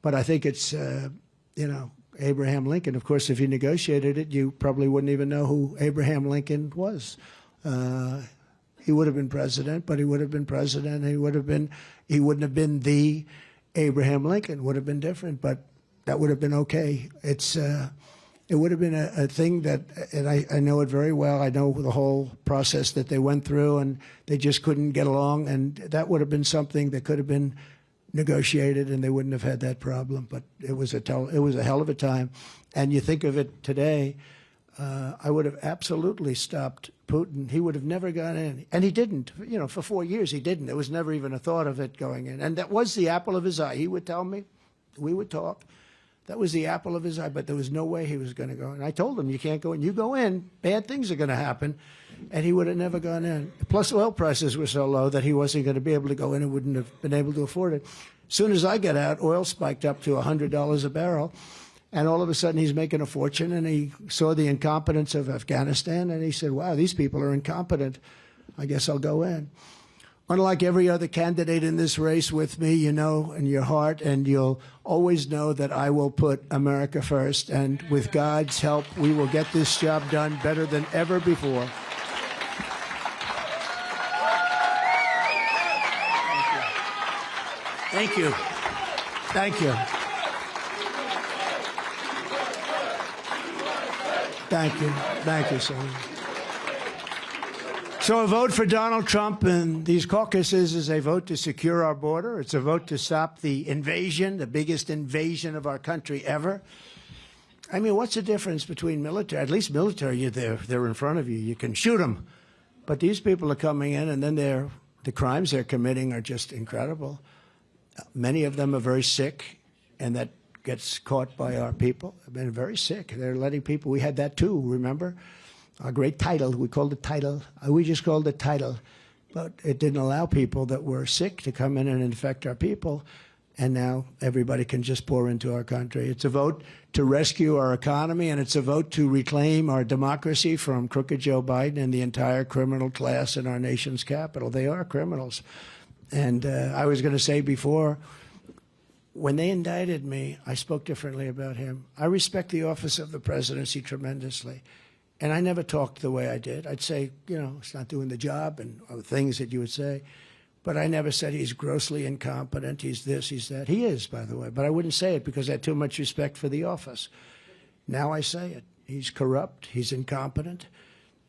Speaker 3: But I think it's, you know, Abraham Lincoln, of course, if he negotiated it, you probably wouldn't even know who Abraham Lincoln was. He would have been president, but he would have been president. He wouldn't have been the Abraham Lincoln. Would have been different, but that would have been okay. It would have been a thing that, and I know it very well. I know the whole process that they went through, and they just couldn't get along. And that would have been something that could have been negotiated, and they wouldn't have had that problem. But it was a hell of a time. And you think of it today, I would have absolutely stopped Putin. He would have never gone in. And he didn't. You know, for 4 years, he didn't. There was never even a thought of it going in. And that was the apple of his eye. He would tell me. We would talk. That was the apple of his eye, but there was no way he was going to go in. I told him, you can't go in. You go in, bad things are going to happen. And he would have never gone in. Plus, oil prices were so low that he wasn't going to be able to go in and wouldn't have been able to afford it. As soon as I got out, oil spiked up to $100 a barrel. And all of a sudden, he's making a fortune, and he saw the incompetence of Afghanistan, and he said, wow, these people are incompetent. I guess I'll go in. Unlike every other candidate in this race with me, you know in your heart, and you'll always know that I will put America first, and with God's help, we will get this job done better than ever before. Thank you. Thank you. Thank you. Thank you, sir. So a vote for Donald Trump in these caucuses is a vote to secure our border. It's a vote to stop the invasion, the biggest invasion of our country ever. I mean, what's the difference between military? At least military, they're in front of you. You can shoot them. But these people are coming in, and then the crimes they're committing are just incredible. Many of them are very sick, and that gets caught by our people. They've been very sick. They're letting people, we had that too, remember? Our great title, we called it title. We just called it title. But it didn't allow people that were sick to come in and infect our people. And now everybody can just pour into our country. It's a vote to rescue our economy, and it's a vote to reclaim our democracy from crooked Joe Biden and the entire criminal class in our nation's capital. They are criminals. And I was going to say before, when they indicted me, I spoke differently about him. I respect the office of the presidency tremendously. And I never talked the way I did. I'd say, you know, he's not doing the job and other things that you would say. But I never said he's grossly incompetent, he's this, he's that. He is, by the way. But I wouldn't say it because I had too much respect for the office. Now I say it. He's corrupt. He's incompetent.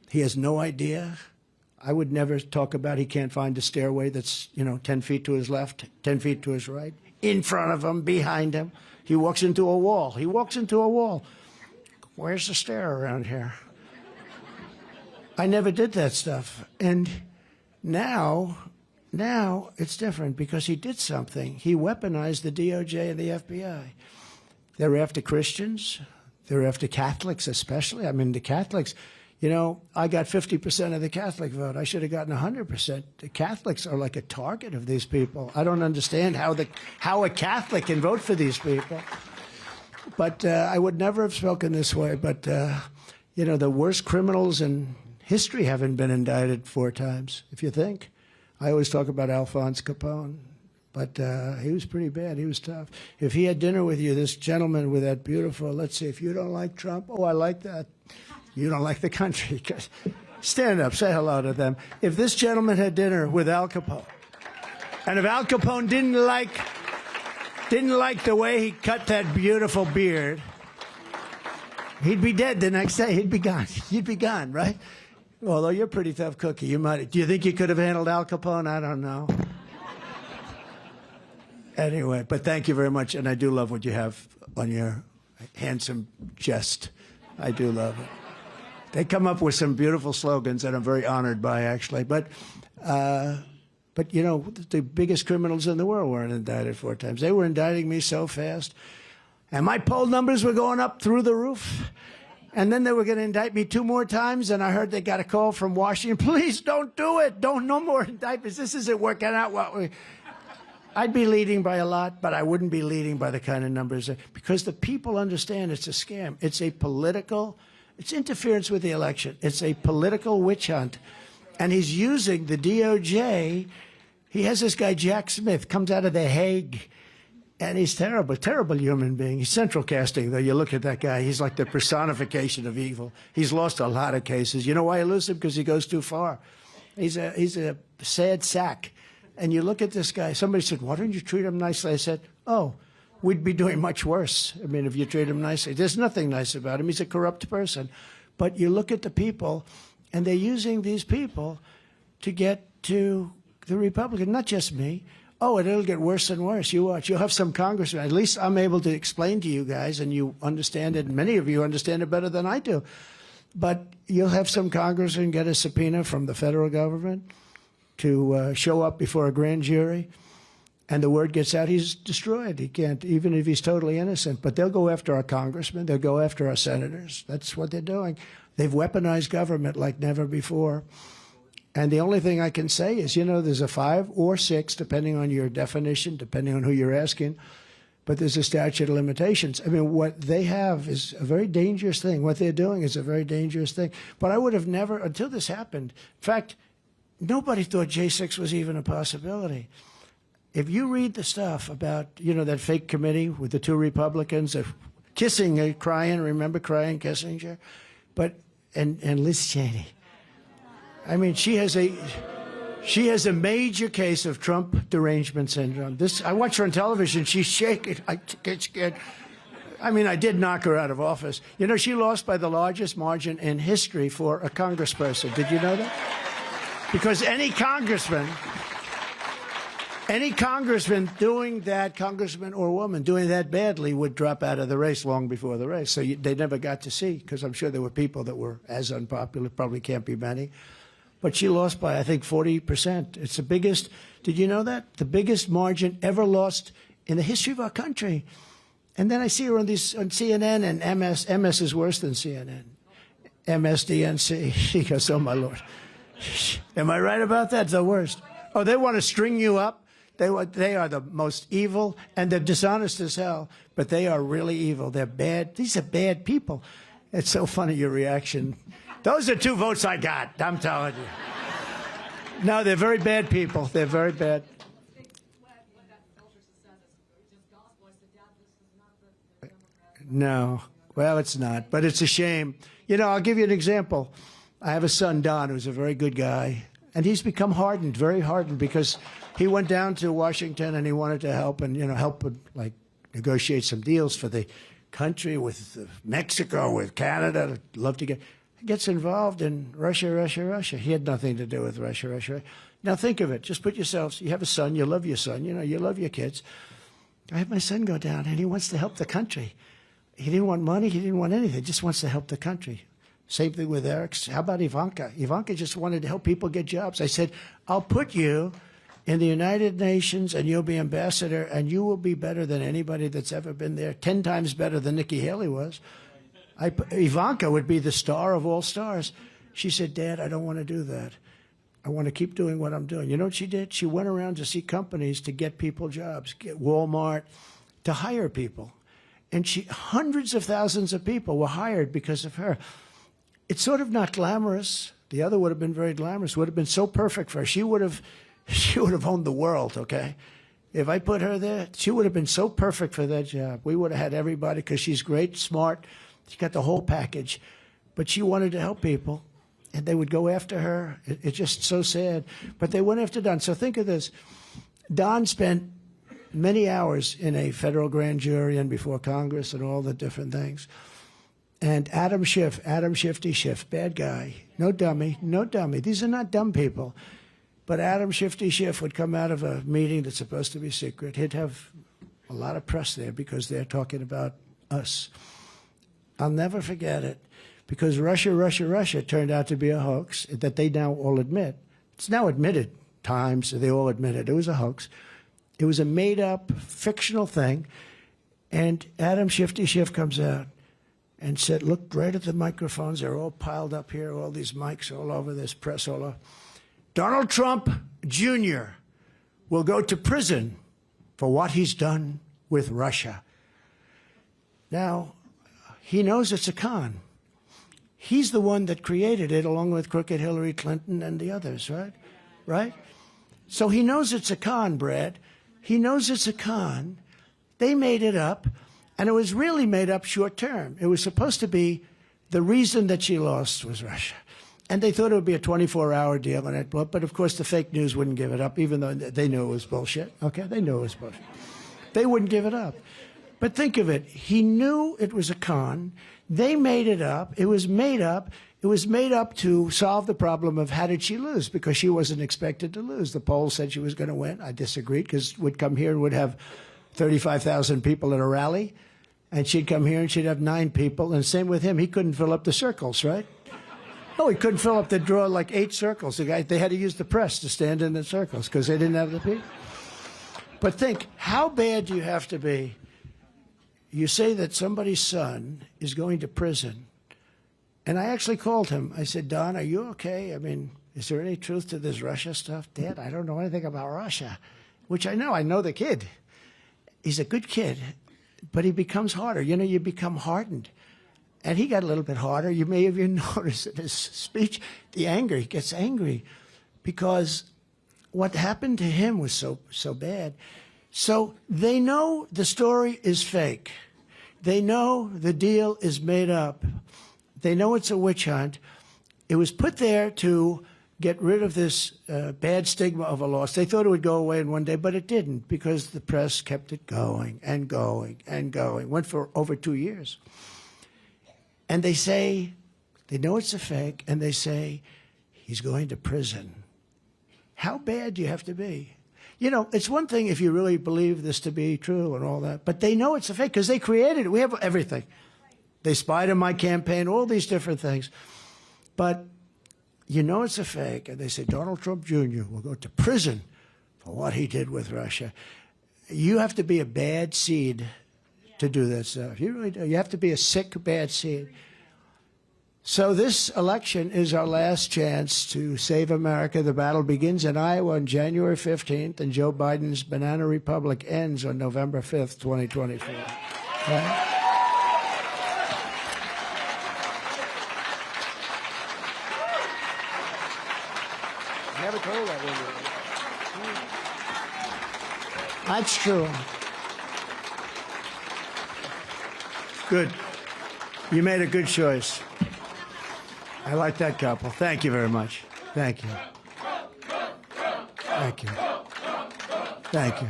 Speaker 3: He has no idea. I would never talk about he can't find a stairway that's, you know, 10 feet to his left, 10 feet to his right, in front of him, behind him. He walks into a wall. He walks into a wall. Where's the stair around here? I never did that stuff. And now it's different because he did something. He weaponized the DOJ and the FBI. They're after Christians. They're after Catholics especially. I mean, the Catholics, you know, I got 50% of the Catholic vote. I should have gotten 100%. The Catholics are like a target of these people. I don't understand how a Catholic can vote for these people. But I would never have spoken this way. But, you know, the worst criminals in history haven't been indicted 4 times, if you think. I always talk about Alphonse Capone, but he was pretty bad. He was tough. If he had dinner with you, this gentleman with that beautiful, let's see, if you don't like Trump, oh, I like that. You don't like the country. Stand up, say hello to them. If this gentleman had dinner with Al Capone, and if Al Capone didn't like the way he cut that beautiful beard, he'd be dead the next day. He'd be gone. You'd be gone, right? Although you're a pretty tough cookie. You might. Do you think you could have handled Al Capone? I don't know. Anyway, but thank you very much, and I do love what you have on your handsome chest. I do love it. They come up with some beautiful slogans that I'm very honored by, actually. But you know, the biggest criminals in the world weren't indicted 4 times. They were indicting me so fast, and my poll numbers were going up through the roof. And then they were going to indict me 2 more times, and I heard they got a call from Washington. Please don't do it. No more indictments. This isn't working out what we. I'd be leading by a lot, but I wouldn't be leading by the kind of numbers because the people understand it's a scam. It's a political. It's interference with the election. It's a political witch hunt. And he's using the DOJ. He has this guy, Jack Smith, comes out of The Hague, and he's terrible, terrible human being. He's central casting, though. You look at that guy, he's like the personification of evil. He's lost a lot of cases. You know why he loses them? Because he goes too far. He's a sad sack. And you look at this guy. Somebody said, why don't you treat him nicely? I said, oh, we'd be doing much worse. I mean, if you treat him nicely. There's nothing nice about him. He's a corrupt person. But you look at the people, and they're using these people to get to the Republican, not just me. Oh, and it'll get worse and worse. You watch. You'll have some congressmen. At least I'm able to explain to you guys, and you understand it. Many of you understand it better than I do. But you'll have some congressmen get a subpoena from the federal government to show up before a grand jury, and the word gets out, he's destroyed. He can't, even if he's totally innocent. But they'll go after our congressmen. They'll go after our senators. That's what they're doing. They've weaponized government like never before. And the only thing I can say is, you know, there's a 5 or 6, depending on your definition, depending on who you're asking, but there's a statute of limitations. I mean, what they have is a very dangerous thing. What they're doing is a very dangerous thing. But I would have never, until this happened, in fact, nobody thought J6 was even a possibility. If you read the stuff about, you know, that fake committee with the 2 Republicans kissing, crying, remember crying Kissinger? But, and Liz Cheney. I mean, she has a major case of Trump derangement syndrome. I watch her on television. She's shaking. I get scared. I mean, I did knock her out of office. You know, she lost by the largest margin in history for a congressperson. Did you know that? Because any congressman doing that, congressman or woman doing that badly would drop out of the race long before the race. So they never got to see, because I'm sure there were people that were as unpopular, probably can't be many. But she lost by, I think, 40%. It's the biggest, did you know that? The biggest margin ever lost in the history of our country. And then I see her on CNN and MS. MS is worse than CNN. MSDNC. She goes, oh, my Lord. Am I right about that? It's the worst. Oh, they want to string you up. They are the most evil, and they're dishonest as hell, but they are really evil. They're bad. These are bad people. It's so funny, your reaction. Those are 2 votes I got, I'm telling you. No, they're very bad people. They're very bad. No. Well, it's not, but it's a shame. You know, I'll give you an example. I have a son, Don, who's a very good guy, and he's become hardened, very hardened, because he went down to Washington and he wanted to help and, you know, help with, like, negotiate some deals for the country with Mexico, with Canada. Love to gets involved in Russia. He had nothing to do with Russia. Now think of it. Just put yourselves, you have a son, you love your son, you know, you love your kids. I have my son go down and he wants to help the country. He didn't want money, he didn't want anything, just wants to help the country. Same thing with Eric. How about Ivanka? Ivanka just wanted to help people get jobs. I said, I'll put you in the United Nations and you'll be ambassador and you will be better than anybody that's ever been there, 10 times better than Nikki Haley was. Ivanka would be the star of all stars. She said, Dad, I don't want to do that. I want to keep doing what I'm doing. You know what she did? She went around to see companies to get people jobs, get Walmart, to hire people. And hundreds of thousands of people were hired because of her. It's sort of not glamorous. The other would have been very glamorous, would have been so perfect for her. She would have owned the world, okay? If I put her there, she would have been so perfect for that job. We would have had everybody, because she's great, smart. She got the whole package. But she wanted to help people, and they would go after her. It's just so sad. But they went after Don. So think of this. Don spent many hours in a federal grand jury and before Congress and all the different things. And Adam Shifty Schiff, bad guy, no dummy. These are not dumb people. But Adam Shifty Schiff would come out of a meeting that's supposed to be secret. He'd have a lot of press there because they're talking about us. I'll never forget it, because Russia turned out to be a hoax that they now all admit. It's now admitted, Times, they all admit it. It was a hoax. It was a made-up, fictional thing. And Adam Shifty Schiff comes out and said, look right at the microphones. They're all piled up here, all these mics all over, this press all over. Donald Trump Jr. will go to prison for what he's done with Russia. Now, he knows it's a con. He's the one that created it, along with crooked Hillary Clinton and the others, right? Right? So he knows it's a con, Brad. He knows it's a con. They made it up, and it was really made up short term. It was supposed to be the reason that she lost was Russia. And they thought it would be a 24-hour deal on it, but of course the fake news wouldn't give it up, even though they knew it was bullshit. Okay, they knew it was bullshit. They wouldn't give it up. But think of it. He knew it was a con. They made it up. It was made up. It was made up to solve the problem of how did she lose, because she wasn't expected to lose. The polls said she was going to win. I disagreed, because would come here and would have 35,000 people at a rally, and she'd come here and she'd have 9 people. And same with him. He couldn't fill up the circles, right? No, he couldn't fill up the draw like 8 circles. They had to use the press to stand in the circles because they didn't have the people. But think, how bad do you have to be? You say that somebody's son is going to prison. And I actually called him. I said, Don, are you okay? I mean, is there any truth to this Russia stuff? Dad, I don't know anything about Russia, which I know. I know the kid. He's a good kid, but he becomes harder. You know, you become hardened. And he got a little bit harder. You may have even noticed in his speech, the anger. He gets angry because what happened to him was so bad. So they know the story is fake. They know the deal is made up. They know it's a witch hunt. It was put there to get rid of this bad stigma of a loss. They thought it would go away in one day, but it didn't, because the press kept it going and going and going. Went for over 2 years. And they say, they know it's a fake, and they say, he's going to prison. How bad do you have to be? You know, it's one thing if you really believe this to be true and all that, but they know it's a fake because they created it. We have everything. They spied on my campaign, all these different things. But you know it's a fake, and they say Donald Trump Jr. will go to prison for what he did with Russia. You have to be a bad seed to do that stuff. You really do. You have to be a sick, bad seed. So this election is our last chance to save America. The battle begins in Iowa on January 15th, and Joe Biden's banana republic ends on November 5th, 2024. Right? Never told that, would you? That's true. Good. You made a good choice. I like that couple. Thank you very much. Thank you. Thank you. Thank you.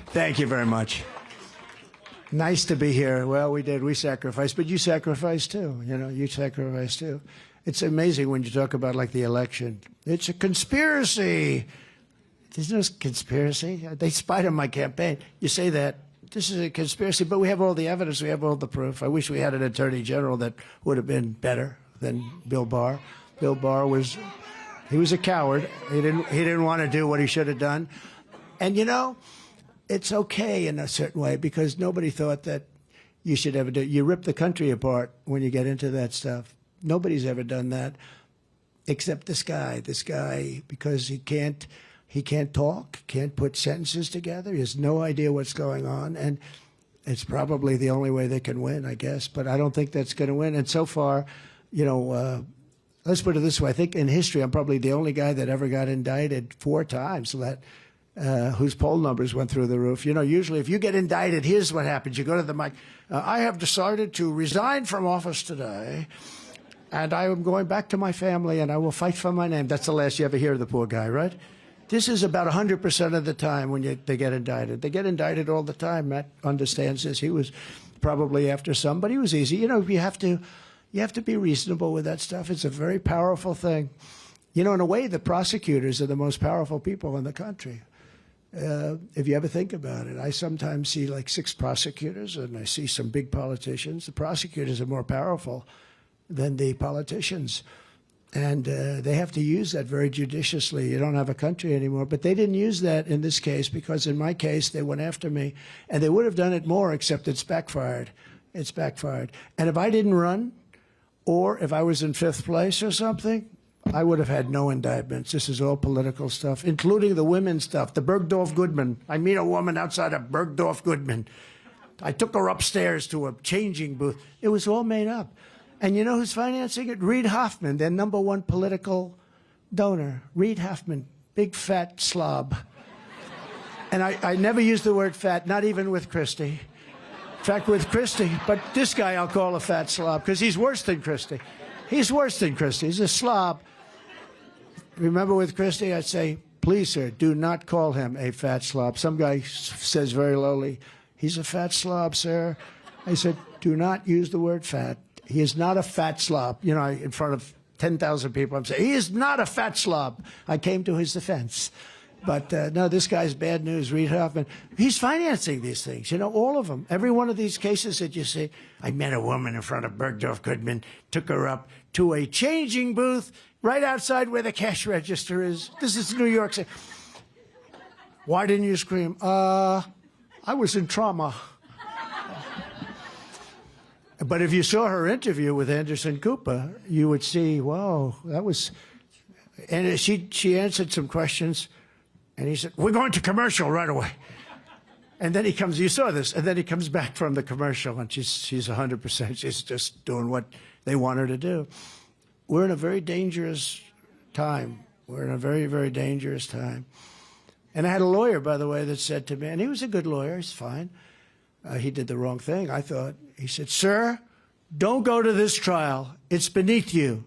Speaker 3: Thank you very much. Nice to be here. Well, we did. We sacrificed, but you sacrificed too. You know, you sacrificed too. It's amazing when you talk about like the election. It's a conspiracy. There's no conspiracy. They spied on my campaign. You say that. This is a conspiracy, but we have all the evidence. We have all the proof. I wish we had an attorney general that would have been better than Bill Barr. Bill Barr was a coward. He didn't want to do what he should have done. And you know, it's okay in a certain way because nobody thought that you should ever do it. You rip the country apart when you get into that stuff. Nobody's ever done that except this guy. This guy, because he can't talk, can't put sentences together. He has no idea what's going on, and it's probably the only way they can win, I guess. But I don't think that's going to win. And so far, you know, let's put it this way. I think in history, I'm probably the only guy that ever got indicted 4 times whose poll numbers went through the roof. You know, usually if you get indicted, here's what happens. You go to the mic. I have decided to resign from office today, and I am going back to my family, and I will fight for my name. That's the last you ever hear of the poor guy, right? This is about 100% of the time when they get indicted. They get indicted all the time. Matt understands this. He was probably after some, but he was easy. You know, you have to be reasonable with that stuff. It's a very powerful thing. You know, in a way, the prosecutors are the most powerful people in the country. If you ever think about it, I sometimes see like 6 prosecutors, and I see some big politicians. The prosecutors are more powerful than the politicians, and they have to use that very judiciously. You don't have a country anymore, but they didn't use that in this case, because in my case, they went after me, and they would have done it more, except it's backfired. It's backfired. And if I didn't run, or if I was in 5th place or something, I would have had no indictments. This is all political stuff, including the women's stuff. The Bergdorf Goodman. I meet a woman outside of Bergdorf Goodman. I took her upstairs to a changing booth. It was all made up. And you know who's financing it? Reid Hoffman, their #1 political donor. Reid Hoffman, big fat slob. And I never use the word fat, not even with Christie. In fact, with Christie. But this guy I'll call a fat slob, because he's worse than Christie. He's worse than Christie. He's a slob. Remember with Christie, I'd say, please, sir, do not call him a fat slob. Some guy says very lowly, he's a fat slob, sir. I said, do not use the word fat. He is not a fat slob. You know, in front of 10,000 people, I'm saying, he is not a fat slob. I came to his defense. But no, this guy's bad news, Reid Hoffman. He's financing these things, you know, all of them. Every one of these cases that you see. I met a woman in front of Bergdorf Goodman, took her up to a changing booth right outside where the cash register is. This is New York City. Why didn't you scream? I was in trauma. But if you saw her interview with Anderson Cooper, you would see, whoa, that was... And she answered some questions. And he said, we're going to commercial right away. And then he comes, you saw this, and then he comes back from the commercial, and she's 100%. She's just doing what they want her to do. We're in a very dangerous time. We're in a very, very dangerous time. And I had a lawyer, by the way, that said to me, and he was a good lawyer, he's fine. He did the wrong thing, I thought. He said, sir, don't go to this trial. It's beneath you.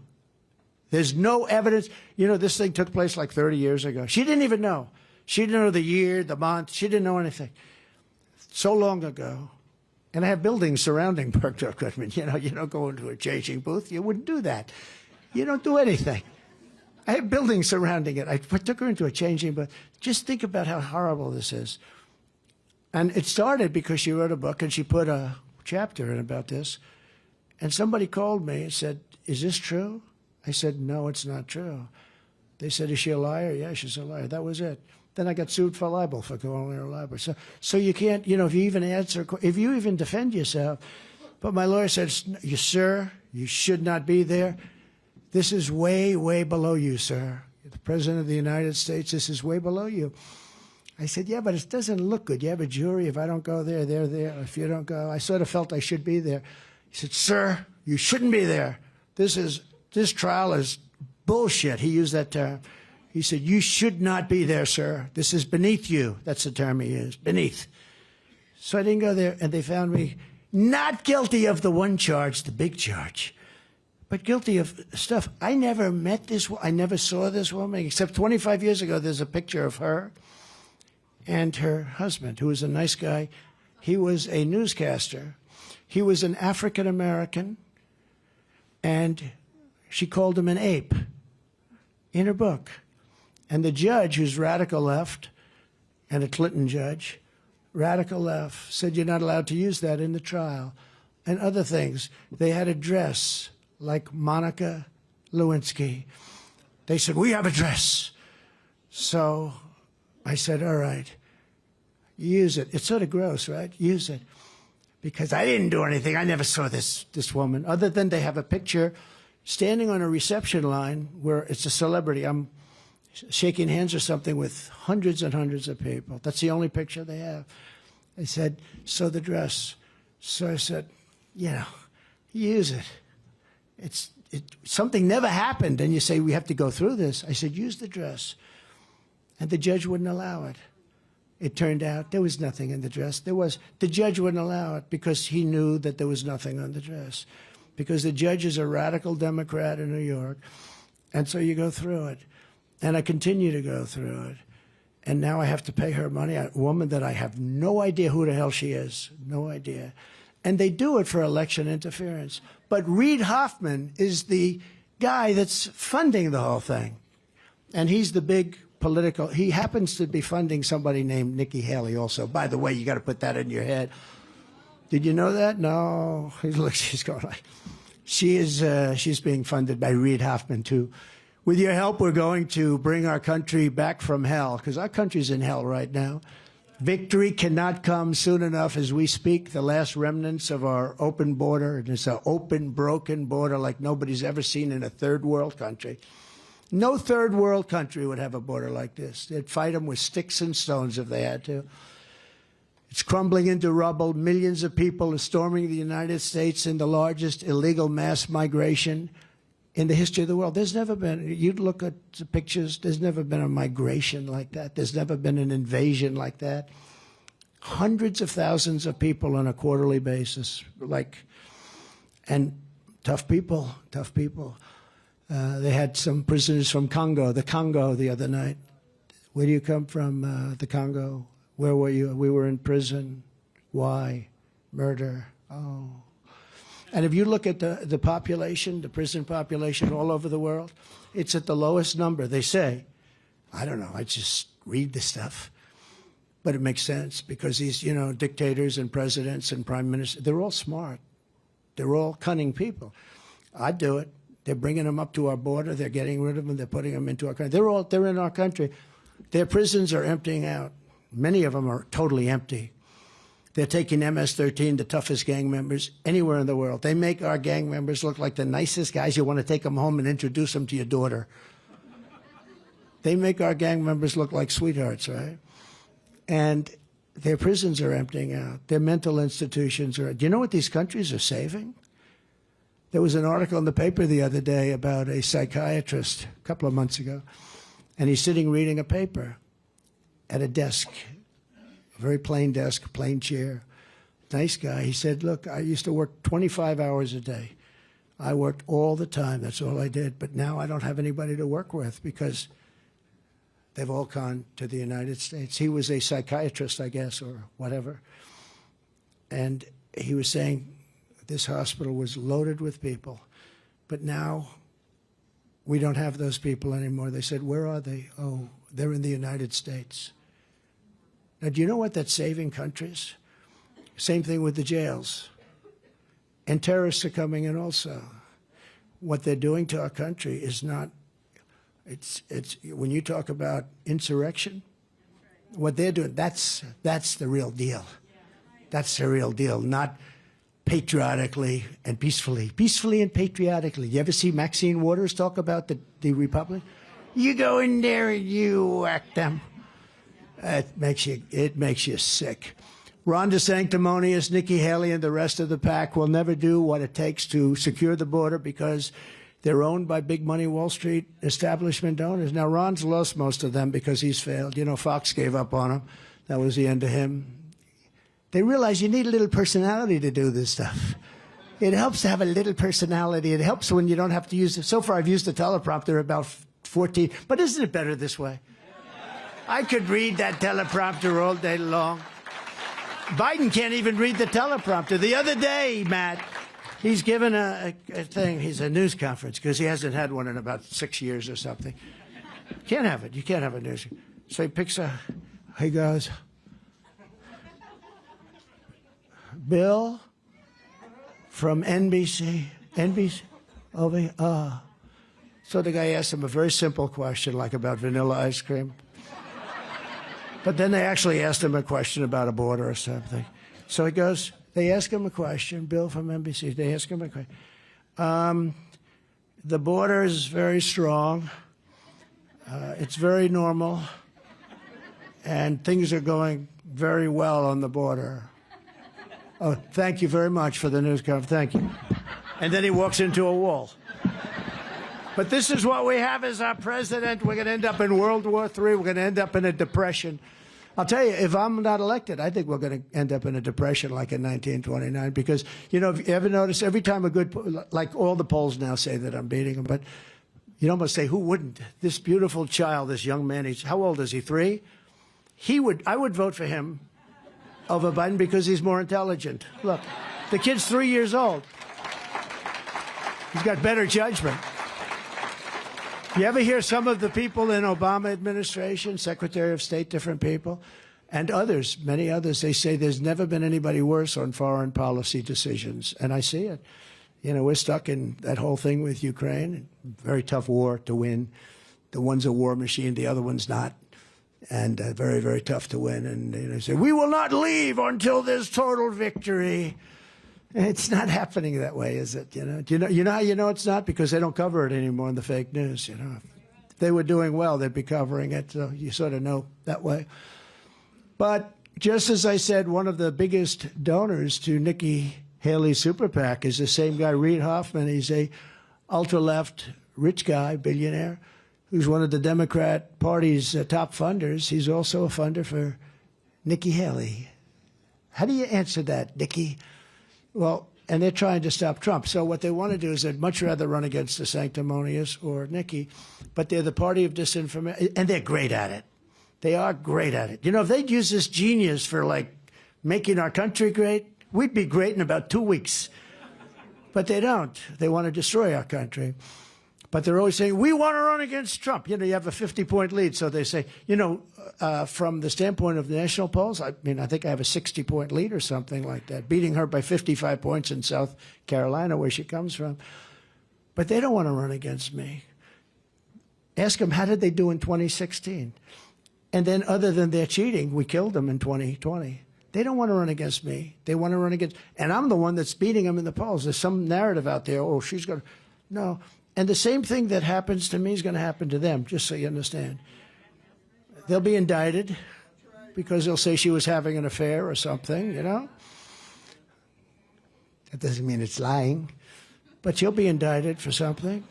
Speaker 3: There's no evidence. You know, this thing took place like 30 years ago. She didn't even know. She didn't know the year, the month. She didn't know anything. So long ago. And I have buildings surrounding Bergdorf Goodman. You know, you don't go into a changing booth. You wouldn't do that. You don't do anything. I have buildings surrounding it. I took her into a changing booth. Just think about how horrible this is. And it started because she wrote a book and she put a chapter in about this. And somebody called me and said, is this true? I said, no, it's not true. They said, is she a liar? Yeah, she's a liar. That was it. Then I got sued for libel, for calling her a liar. So you can't, you know, if you even answer, if you even defend yourself. But my lawyer said, sir, you should not be there. This is way, way below you, sir. The President of the United States, this is way below you. I said, yeah, but it doesn't look good. You have a jury. If I don't go there, they're there. If you don't go, I sort of felt I should be there. He said, sir, you shouldn't be there. This trial is bullshit. He used that term. He said, you should not be there, sir. This is beneath you. That's the term he used, beneath. So I didn't go there, and they found me not guilty of the one charge, the big charge, but guilty of stuff. I never met this, I never saw this woman, except 25 years ago, there's a picture of her and her husband, who was a nice guy. He was a newscaster. He was an African-American, and she called him an ape in her book. And the judge, who's radical left, and a Clinton judge, radical left, said you're not allowed to use that in the trial. And other things. They had a dress like Monica Lewinsky. They said, we have a dress. So I said, all right, use it. It's sort of gross, right? Use it. Because I didn't do anything. I never saw this woman, other than they have a picture standing on a reception line where it's a celebrity. I'm shaking hands or something with hundreds and hundreds of people. That's the only picture they have. They said, so the dress. So I said, you know, use it. something never happened, and you say, we have to go through this. I said, use the dress. And the judge wouldn't allow it. It turned out there was nothing in the dress. The judge wouldn't allow it because he knew that there was nothing on the dress. Because the judge is a radical Democrat in New York. And so you go through it. And I continue to go through it. And now I have to pay her money, a woman that I have no idea who the hell she is. No idea. And they do it for election interference. But Reid Hoffman is the guy that's funding the whole thing. And he's the big political, he happens to be funding somebody named Nikki Haley also. By the way, you got to put that in your head. Did you know that? No. Look, she's going like, she's being funded by Reid Hoffman too. With your help, we're going to bring our country back from hell, because our country's in hell right now. Victory cannot come soon enough as we speak. The last remnants of our open border, and it's an open, broken border like nobody's ever seen in a third world country. No third world country would have a border like this. They'd fight them with sticks and stones if they had to. It's crumbling into rubble. Millions of people are storming the United States in the largest illegal mass migration in the history of the world. There's never been, you'd look at the pictures, there's never been a migration like that. There's never been an invasion like that. Hundreds of thousands of people on a quarterly basis, and tough people, tough people. They had some prisoners from the Congo the other night. Where do you come from, the Congo? Where were you? We were in prison. Why? Murder. Oh. And if you look at the population, the prison population all over the world, it's at the lowest number. They say, I don't know, I just read the stuff. But it makes sense because these, dictators and presidents and prime ministers, they're all smart. They're all cunning people. I'd do it. They're bringing them up to our border. They're getting rid of them. They're putting them into our country. They're in our country. Their prisons are emptying out. Many of them are totally empty. They're taking MS-13, the toughest gang members, anywhere in the world. They make our gang members look like the nicest guys. You want to take them home and introduce them to your daughter. They make our gang members look like sweethearts, right? And their prisons are emptying out. Their mental institutions are. Do you know what these countries are saving? There was an article in the paper the other day about a psychiatrist a couple of months ago, and he's sitting reading a paper at a desk, a very plain desk, plain chair. Nice guy. He said, look, I used to work 25 hours a day. I worked all the time. That's all I did. But now I don't have anybody to work with because they've all gone to the United States. He was a psychiatrist, I guess, or whatever. And he was saying, this hospital was loaded with people, but now we don't have those people anymore. They said, where are they? Oh, they're in the United States. Now, do you know what that's saving countries? Same thing with the jails. And terrorists are coming in also. What they're doing to our country is not, it's when you talk about insurrection, what they're doing, that's the real deal. That's the real deal, not patriotically and peacefully. Peacefully and patriotically. You ever see Maxine Waters talk about the Republic? You go in there and you whack them. It makes you sick. Ron DeSanctimonious, Nikki Haley, and the rest of the pack will never do what it takes to secure the border because they're owned by big money Wall Street establishment owners. Now, Ron's lost most of them because he's failed. Fox gave up on him. That was the end of him. They realize you need a little personality to do this stuff. It helps to have a little personality. It helps when you don't have to use it. So far, I've used the teleprompter about 14, but isn't it better this way? I could read that teleprompter all day long. Biden can't even read the teleprompter. The other day, Matt, he's given a thing. He's a news conference because he hasn't had one in about 6 years or something. Can't have it. You can't have a news. So he picks he goes, Bill from NBC, over here. So the guy asked him a very simple question, like about vanilla ice cream. But then they actually asked him a question about a border or something. So he goes, they ask him a question, Bill from NBC, they ask him a question. The border is very strong. It's very normal. And things are going very well on the border. Oh, thank you very much for the news conference. Thank you. And then he walks into a wall. But this is what we have as our president. We're going to end up in World War III. We're going to end up in a depression. I'll tell you, if I'm not elected, I think we're going to end up in a depression like in 1929. Because, you know, if you ever notice, every time like all the polls now say that I'm beating him, but you'd almost say, who wouldn't? This beautiful child, this young man, how old is he, 3? I would vote for him over Biden because he's more intelligent. Look, the kid's 3 years old. He's got better judgment. You ever hear some of the people in Obama administration, Secretary of State, different people, and others, many others, they say there's never been anybody worse on foreign policy decisions. And I see it. You know, we're stuck in that whole thing with Ukraine. Very tough war to win. The one's a war machine, the other one's not. And very, very tough to win. And they say, we will not leave until there's total victory. It's not happening that way, is it? You know how you know it's not? Because they don't cover it anymore in the fake news. You know, if they were doing well, they'd be covering it. So you sort of know that way. But just as I said, one of the biggest donors to Nikki Haley's super PAC is the same guy, Reid Hoffman. He's a ultra-left rich guy, billionaire, who's one of the Democrat Party's top funders. He's also a funder for Nikki Haley. How do you answer that, Nikki? Well, and they're trying to stop Trump. So what they want to do is they'd much rather run against the sanctimonious or Nikki, but they're the party of disinformation, and they're great at it. They are great at it. You know, if they'd use this genius for, like, making our country great, we'd be great in about 2 weeks. But they don't. They want to destroy our country. But they're always saying, we want to run against Trump. You know, you have a 50-point lead. So they say, you know, from the standpoint of the national polls, I mean, I think I have a 60-point lead or something like that, beating her by 55 points in South Carolina, where she comes from. But they don't want to run against me. Ask them, how did they do in 2016? And then other than their cheating, we killed them in 2020. They don't want to run against me. They want to run against, and I'm the one that's beating them in the polls. There's some narrative out there, oh, she's going to, no. And the same thing that happens to me is going to happen to them, just so you understand. They'll be indicted because they'll say she was having an affair or something, you know. That doesn't mean it's lying. But she'll be indicted for something.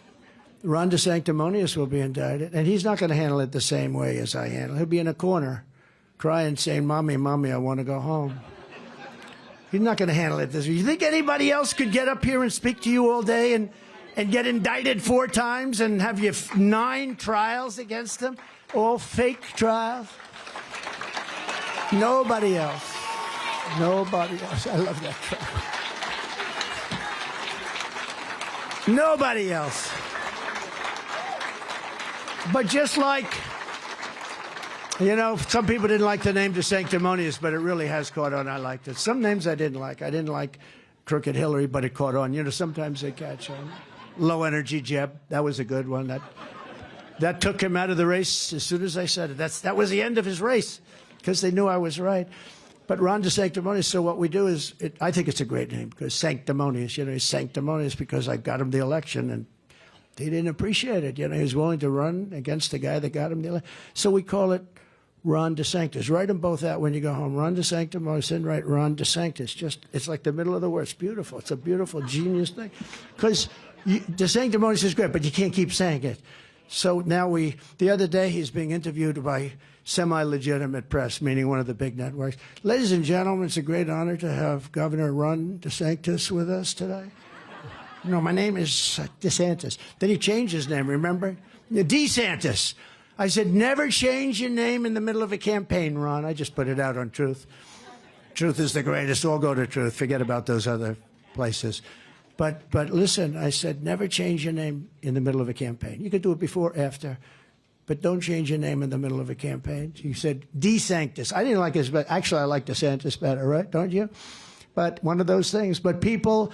Speaker 3: Ron DeSanctimonious will be indicted, and he's not going to handle it the same way as I handle it. He'll be in a corner crying, saying, Mommy, Mommy, I want to go home. He's not going to handle it this way. You think anybody else could get up here and speak to you all day and get indicted 4 times and have you 9 trials against them? All fake trials? Nobody else. Nobody else. I love that trial. Nobody else. But just like, you know, some people didn't like the name DeSanctimonious, but it really has caught on. I liked it. Some names I didn't like. I didn't like Crooked Hillary, but it caught on. You know, sometimes they catch on. Low Energy Jeb, that was a good one. That took him out of the race as soon as I said it. That was the end of his race because they knew I was right. But Ron DeSanctimonious, so what we do is, I think it's a great name because sanctimonious, you know, he's sanctimonious because I got him the election and he didn't appreciate it. You know, he was willing to run against the guy that got him the election. So we call it Ron DeSanctis. Write them both out when you go home. Ron DeSanctimonious and write Ron DeSanctis. Just, it's like the middle of the word. It's beautiful. It's a beautiful, genius thing. Because DeSanctimonious is great, but you can't keep saying it. So now the other day he's being interviewed by semi-legitimate press, meaning one of the big networks. Ladies and gentlemen, it's a great honor to have Governor Ron DeSanctis with us today. No, my name is DeSantis. Then he changed his name, remember? DeSantis. I said, never change your name in the middle of a campaign, Ron. I just put it out on Truth. Truth is the greatest. All go to Truth. Forget about those other places. But listen, I said, never change your name in the middle of a campaign. You could do it before, after, but don't change your name in the middle of a campaign. He said, DeSanctis. I didn't like his, but actually I like DeSantis better, right? Don't you? But one of those things. But people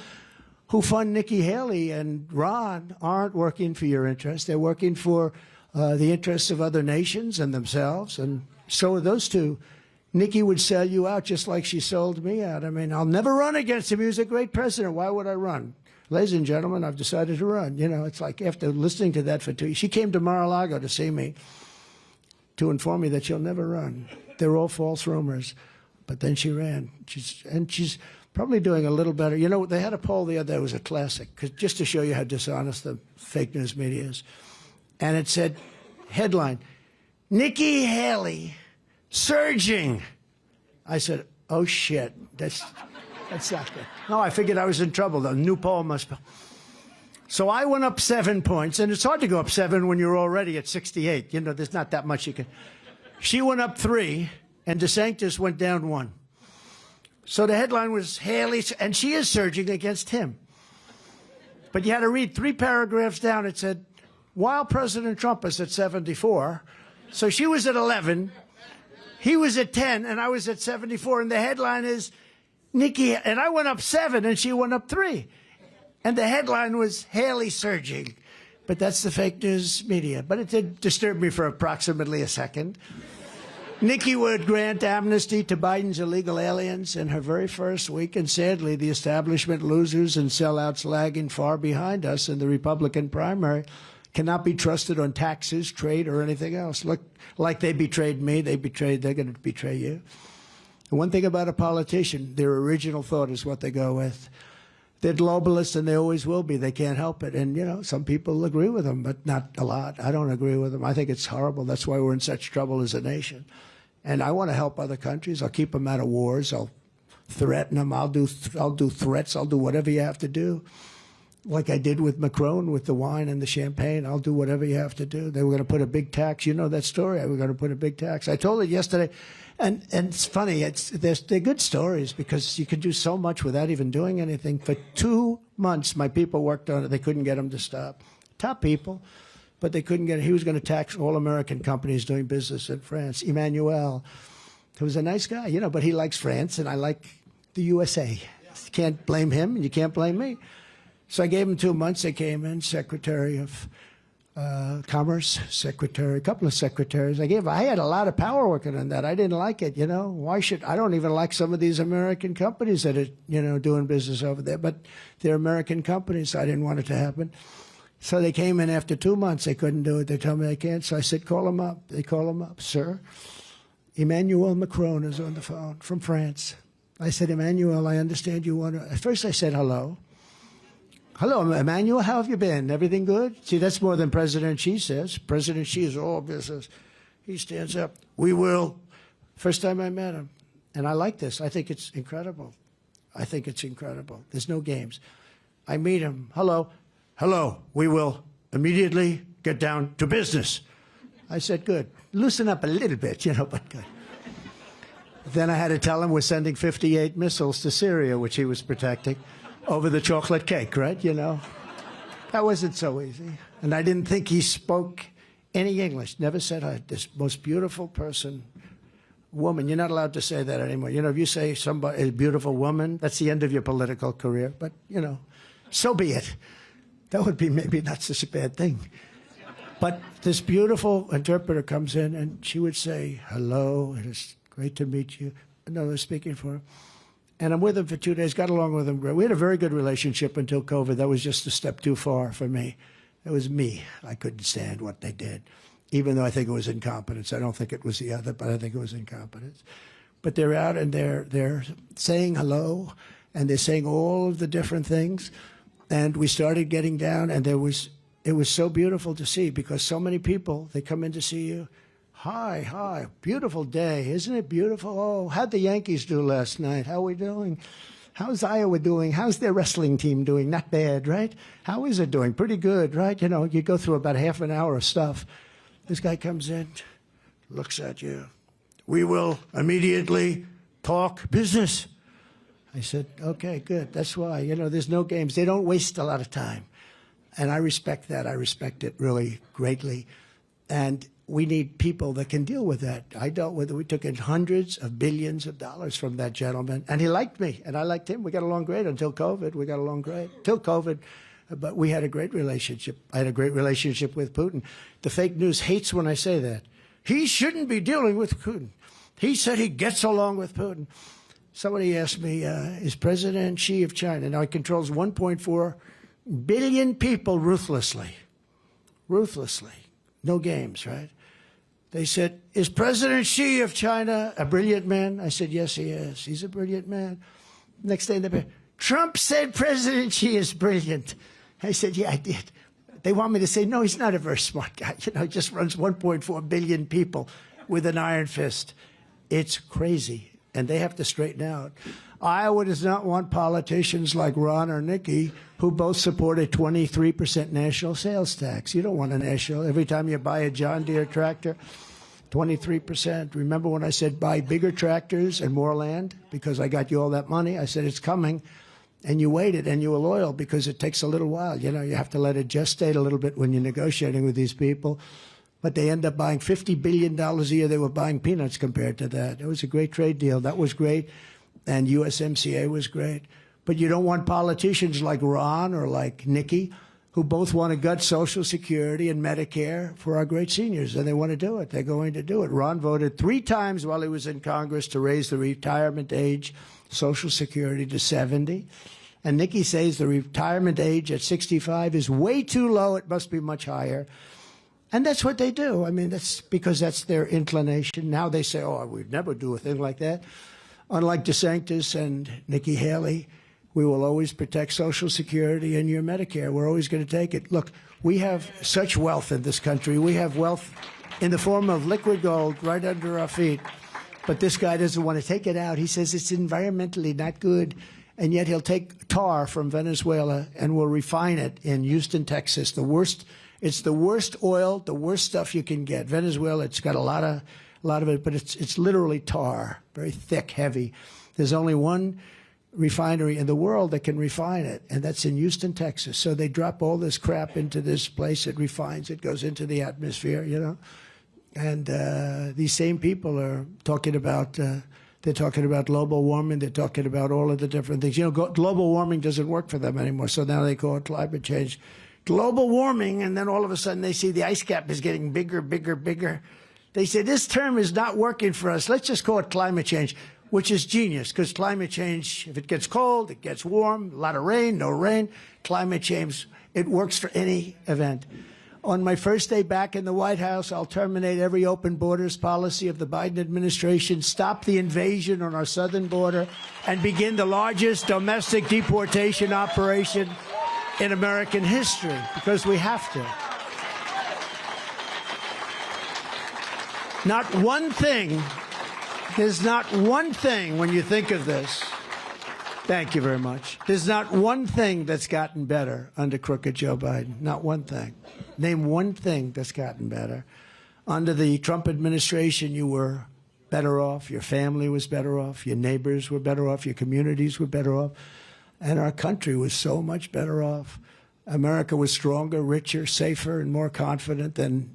Speaker 3: who fund Nikki Haley and Ron aren't working for your interests. They're working for the interests of other nations and themselves. And so are those two. Nikki would sell you out just like she sold me out. I mean, I'll never run against him. He was a great president. Why would I run? Ladies and gentlemen, I've decided to run. You know, it's like after listening to that for 2 years. She came to Mar-a-Lago to see me to inform me that she'll never run. They're all false rumors. But then she ran. probably doing a little better. You know, they had a poll the other day. It was a classic, 'cause just to show you how dishonest the fake news media is. And it said, headline, Nikki Haley surging. I said, oh, shit, that's not good. No, I figured I was in trouble. The new poll must be. So I went up 7 points, and it's hard to go up 7 when you're already at 68. You know, there's not that much you can. She went up 3, and DeSantis went down 1. So the headline was Haley, and she is surging against him. But you had to read 3 paragraphs down. It said, while President Trump is at 74, so she was at 11, he was at 10, and I was at 74. And the headline is, Nikki, and I went up 7, and she went up 3. And the headline was Haley surging. But that's the fake news media. But it did disturb me for approximately a second. Nikki would grant amnesty to Biden's illegal aliens in her very first week, and sadly, the establishment losers and sellouts lagging far behind us in the Republican primary cannot be trusted on taxes, trade, or anything else. Look, like they betrayed me, they're going to betray you. The one thing about a politician, their original thought is what they go with. They're globalists, and they always will be. They can't help it. And, you know, some people agree with them, but not a lot. I don't agree with them. I think it's horrible. That's why we're in such trouble as a nation. And I want to help other countries. I'll keep them out of wars. I'll threaten them. I'll do threats. I'll do whatever you have to do. Like I did with Macron, with the wine and the champagne. I'll do whatever you have to do. They were going to put a big tax. You know that story. They were going to put a big tax. I told it yesterday. And it's funny. They're good stories because you can do so much without even doing anything. For 2 months, my people worked on it. They couldn't get him to stop. Top people. But they couldn't get it. He was going to tax all American companies doing business in France. Emmanuel, he was a nice guy, you know, but he likes France, and I like the USA. You can't blame him, and you can't blame me. So I gave him 2 months. They came in, Secretary of Commerce, Secretary, a couple of secretaries. I had a lot of power working on that. I didn't like it, you know. I don't even like some of these American companies that are, you know, doing business over there. But they're American companies, so I didn't want it to happen. So they came in after 2 months. They couldn't do it. They told me they can't. So I said, call him up. They call him up. Sir, Emmanuel Macron is on the phone from France. I said, Emmanuel, I understand you want to. At first I said, hello. Hello, Emmanuel, how have you been? Everything good? See, that's more than President Xi says. President Xi is all business. He stands up. We will. First time I met him. And I like this. I think it's incredible. I think it's incredible. There's no games. I meet him. Hello. Hello. We will immediately get down to business. I said, good. Loosen up a little bit, you know, but good. Then I had to tell him we're sending 58 missiles to Syria, which he was protecting. Over the chocolate cake, right? You know, that wasn't so easy. And I didn't think he spoke any English. Never said hi. This most beautiful person, woman. You're not allowed to say that anymore. You know, if you say somebody, a beautiful woman, that's the end of your political career. But, you know, so be it. That would be maybe not such a bad thing. But this beautiful interpreter comes in, and she would say, hello, it is great to meet you. No, they're speaking for him. And I'm with him for 2 days, got along with him. We had a very good relationship until COVID. That was just a step too far for me. It was me. I couldn't stand what they did, even though I think it was incompetence. I don't think it was the other, but I think it was incompetence. But they're out, and they're saying hello, and they're saying all of the different things. And we started getting down, and it was so beautiful to see, because so many people, they come in to see you. Hi, beautiful day. Isn't it beautiful? Oh, how'd the Yankees do last night? How are we doing? How's Iowa doing? How's their wrestling team doing? Not bad, right? How is it doing? Pretty good, right? You know, you go through about half an hour of stuff. This guy comes in, looks at you. We will immediately talk business. I said, okay, good. That's why, you know, there's no games. They don't waste a lot of time. And I respect that. I respect it really greatly. And we need people that can deal with that. I dealt with it. We took in hundreds of billions of dollars from that gentleman. And he liked me, and I liked him. We got along great until COVID. We got along great till COVID. But we had a great relationship. I had a great relationship with Putin. The fake news hates when I say that. He shouldn't be dealing with Putin. He said he gets along with Putin. Somebody asked me, is President Xi of China, now he controls 1.4 billion people ruthlessly. Ruthlessly. No games, right? They said, is President Xi of China a brilliant man? I said, yes, he is. He's a brilliant man. Next day in the paper, Trump said President Xi is brilliant. I said, yeah, I did. They want me to say, no, he's not a very smart guy. You know, he just runs 1.4 billion people with an iron fist. It's crazy, and they have to straighten out. Iowa does not want politicians like Ron or Nikki who both support a 23% national sales tax. You don't want a national. Every time you buy a John Deere tractor, 23%. Remember when I said buy bigger tractors and more land because I got you all that money? I said it's coming, and you waited, and you were loyal because it takes a little while. You know, you have to let it gestate a little bit when you're negotiating with these people. But they end up buying $50 billion a year. They were buying peanuts compared to that. It was a great trade deal. That was great. And USMCA was great. But you don't want politicians like Ron or like Nikki who both want to gut Social Security and Medicare for our great seniors. And they want to do it. They're going to do it. Ron voted 3 times while he was in Congress to raise the retirement age, Social Security, to 70. And Nikki says the retirement age at 65 is way too low. It must be much higher. And that's what they do. I mean, that's because that's their inclination. Now they say, oh, we'd never do a thing like that. Unlike DeSantis and Nikki Haley, we will always protect Social Security and your Medicare. We're always going to take it. Look, we have such wealth in this country. We have wealth in the form of liquid gold right under our feet. But this guy doesn't want to take it out. He says it's environmentally not good. And yet he'll take tar from Venezuela and will refine it in Houston, Texas. It's the worst oil, the worst stuff you can get. Venezuela, it's got a lot of it, but it's literally tar, very thick, heavy. There's only one refinery in the world that can refine it, and that's in Houston, Texas. So they drop all this crap into this place. It refines. It goes into the atmosphere, you know. And these same people are talking about they're talking about global warming. They're talking about all of the different things. You know, global warming doesn't work for them anymore. So now they call it climate change. Global warming, and then all of a sudden they see the ice cap is getting bigger, bigger, bigger. They say, this term is not working for us. Let's just call it climate change, which is genius, because climate change, if it gets cold, it gets warm, a lot of rain, no rain, climate change, it works for any event. On my first day back in the White House, I'll terminate every open borders policy of the Biden administration, stop the invasion on our southern border, and begin the largest domestic deportation operation in American history, because we have to. Not one thing, there's not one thing when you think of this. Thank you very much. There's not one thing that's gotten better under crooked Joe Biden. Not one thing. Name one thing that's gotten better. Under the Trump administration, you were better off. Your family was better off. Your neighbors were better off. Your communities were better off. And our country was so much better off. America was stronger, richer, safer, and more confident than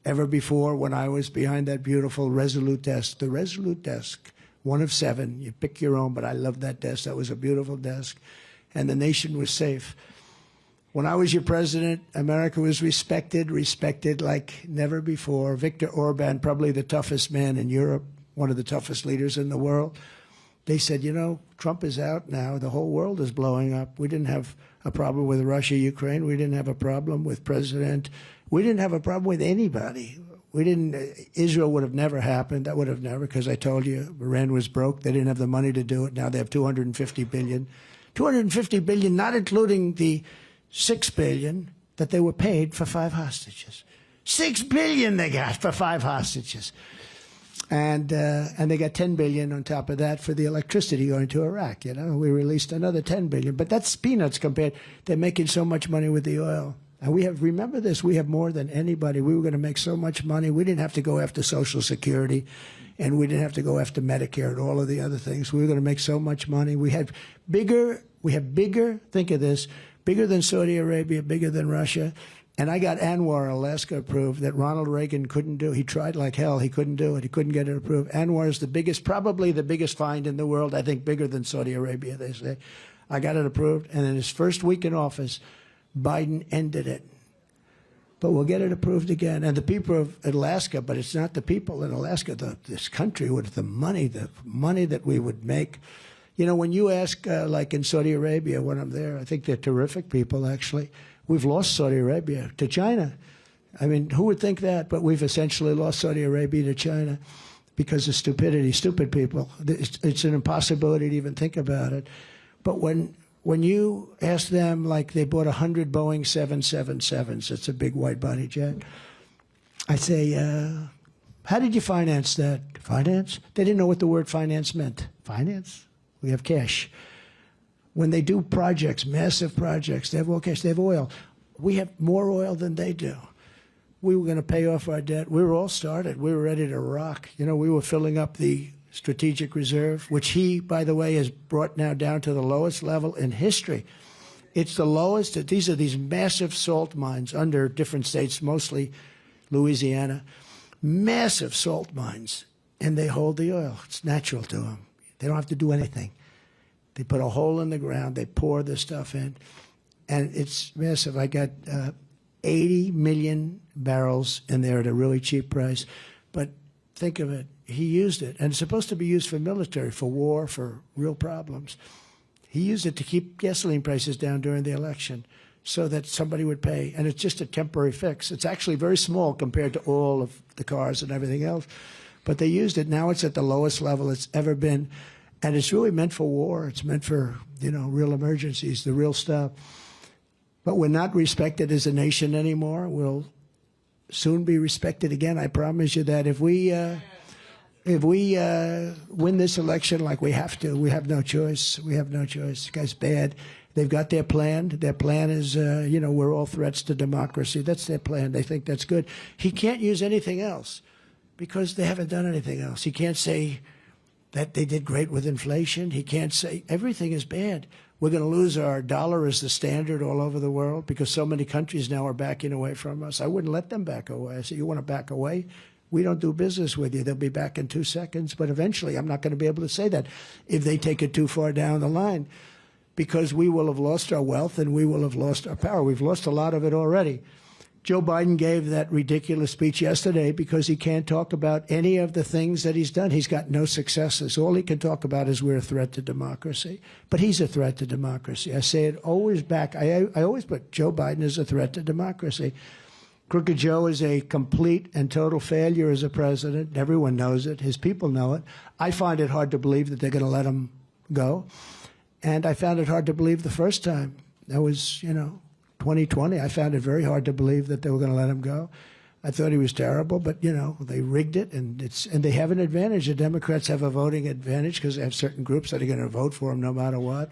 Speaker 3: ever before when I was behind that beautiful Resolute desk. The Resolute desk, one of 7. You pick your own, but I love that desk. That was a beautiful desk. And the nation was safe. When I was your president, America was respected like never before. Viktor Orban, probably the toughest man in Europe, one of the toughest leaders in the world. They said, you know, Trump is out now. The whole world is blowing up. We didn't have a problem with Russia, Ukraine. We didn't have a problem with President. We didn't have a problem with anybody. Israel would have never happened. That would have never, because I told you, Iran was broke. They didn't have the money to do it. Now they have $250 billion. $250 billion, not including the $6 billion that they were paid for 5 hostages. $6 billion they got for 5 hostages. And they got $10 billion on top of that for the electricity going to Iraq. You know, we released another $10 billion, but that's peanuts compared. They're making so much money with the oil. And we have, remember this, we have more than anybody. We were going to make so much money. We didn't have to go after Social Security, and we didn't have to go after Medicare and all of the other things. We were going to make so much money. We have bigger, think of this, bigger than Saudi Arabia, bigger than Russia. And I got Anwar, Alaska, approved that Ronald Reagan couldn't do. He tried like hell. He couldn't do it. He couldn't get it approved. Anwar is the biggest, probably the biggest find in the world. I think bigger than Saudi Arabia, they say. I got it approved. And in his first week in office, Biden ended it. But we'll get it approved again. And the people of Alaska, but it's not the people in Alaska, this country with the money that we would make. You know, when you ask, like in Saudi Arabia, when I'm there, I think they're terrific people, actually. We've lost Saudi Arabia to China. I mean, who would think that? But we've essentially lost Saudi Arabia to China. because of stupidity, stupid people. It's an impossibility to even think about it. But when you ask them, like they bought 100 Boeing 777s, it's a big wide-body jet, I say, how did you finance that? Finance? They didn't know what the word finance meant. Finance? We have cash. When they do projects, massive projects, they have all cash, they have oil. We have more oil than they do. We were going to pay off our debt. We were all started. We were ready to rock. You know, we were filling up the strategic reserve, which he, by the way, has brought now down to the lowest level in history. It's the lowest. These are these massive salt mines under different states, mostly Louisiana. Massive salt mines. And they hold the oil. It's natural to them. They don't have to do anything. They put a hole in the ground. They pour the stuff in. And it's massive. I got 80 million barrels in there at a really cheap price. But think of it. He used it. And it's supposed to be used for military, for war, for real problems. He used it to keep gasoline prices down during the election so that somebody would pay. And it's just a temporary fix. It's actually very small compared to all of the cars and everything else. But they used it. Now it's at the lowest level it's ever been. And it's really meant for war. It's meant for, you know, real emergencies, the real stuff. But we're not respected as a nation anymore. We'll soon be respected again. I promise you that. If we win this election like we have to, we have no choice. We have no choice. This guy's bad. They've got their plan. Their plan is, you know, we're all threats to democracy. That's their plan. They think that's good. He can't use anything else because they haven't done anything else. He can't say that they did great with inflation. He can't say everything is bad. We're going to lose our dollar as the standard all over the world because so many countries now are backing away from us. I wouldn't let them back away. I say, you want to back away? We don't do business with you. They'll be back in 2 seconds. But eventually, I'm not going to be able to say that if they take it too far down the line because we will have lost our wealth and we will have lost our power. We've lost a lot of it already. Joe Biden gave that ridiculous speech yesterday because he can't talk about any of the things that he's done. He's got no successes. All he can talk about is we're a threat to democracy. But he's a threat to democracy. I say it always back. I always put Joe Biden as a threat to democracy. Crooked Joe is a complete and total failure as a president. Everyone knows it. His people know it. I find it hard to believe that they're going to let him go. And I found it hard to believe the first time. That was, you know, 2020. I found it very hard to believe that they were going to let him go. I thought he was terrible, but, you know, they rigged it, and they have an advantage. The Democrats have a voting advantage because they have certain groups that are going to vote for him no matter what.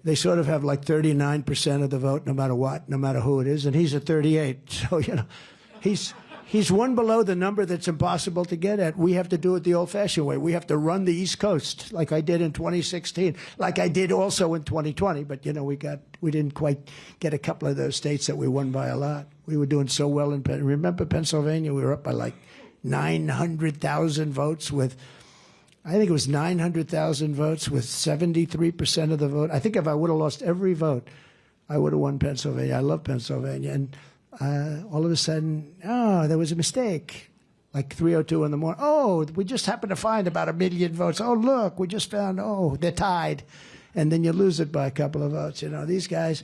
Speaker 3: They sort of have like 39% of the vote no matter what, no matter who it is, and he's at 38. So, you know, he's one below the number that's impossible to get at. We have to do it the old-fashioned way. We have to run the East Coast like I did in 2016, like I did also in 2020. But, you know, we didn't quite get a couple of those states that we won by a lot. We were doing so well in remember Pennsylvania? We were up by like 900,000 votes with, I think it was 900,000 votes with 73% of the vote. I think if I would have lost every vote, I would have won Pennsylvania. I love Pennsylvania. And all of a sudden, there was a mistake, like 3:02 in the morning. Oh, we just happened to find about 1 million votes. Oh, look, we just found, they're tied. And then you lose it by a couple of votes. You know, these guys,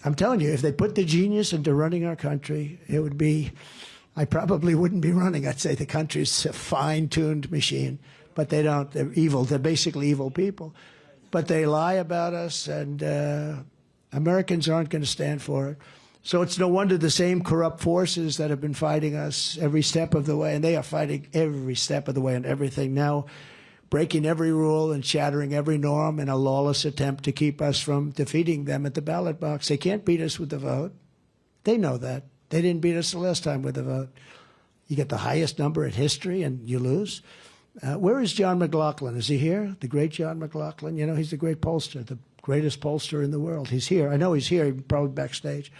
Speaker 3: I'm telling you, if they put the genius into running our country, it would be, I probably wouldn't be running. I'd say the country's a fine-tuned machine. But they don't. They're evil. They're basically evil people. But they lie about us, and Americans aren't going to stand for it. So it's no wonder the same corrupt forces that have been fighting us every step of the way, and they are fighting every step of the way on everything now, breaking every rule and shattering every norm in a lawless attempt to keep us from defeating them at the ballot box. They can't beat us with the vote. They know that. They didn't beat us the last time with the vote. You get the highest number in history, and you lose. Where is John McLaughlin? Is he here? The great John McLaughlin? You know, he's the great pollster, the greatest pollster in the world. He's here. I know he's here, probably backstage.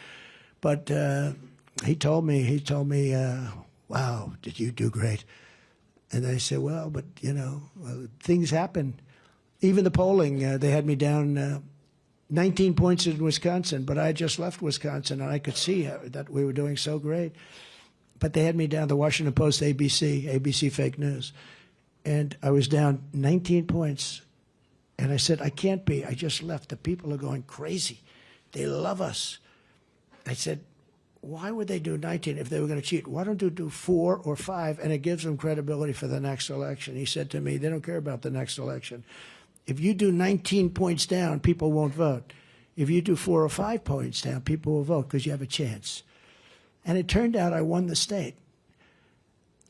Speaker 3: But he told me, wow, did you do great? And I said, well, but, you know, things happen. Even the polling, they had me down 19 points in Wisconsin, but I had just left Wisconsin, and I could see that we were doing so great. But they had me down, the Washington Post, ABC fake news. And I was down 19 points. And I said, I can't be. I just left. The people are going crazy. They love us. I said, why would they do 19 if they were going to cheat? Why don't you do 4 or 5, and it gives them credibility for the next election? He said to me, they don't care about the next election. If you do 19 points down, people won't vote. If you do 4 or 5 points down, people will vote because you have a chance. And it turned out I won the state.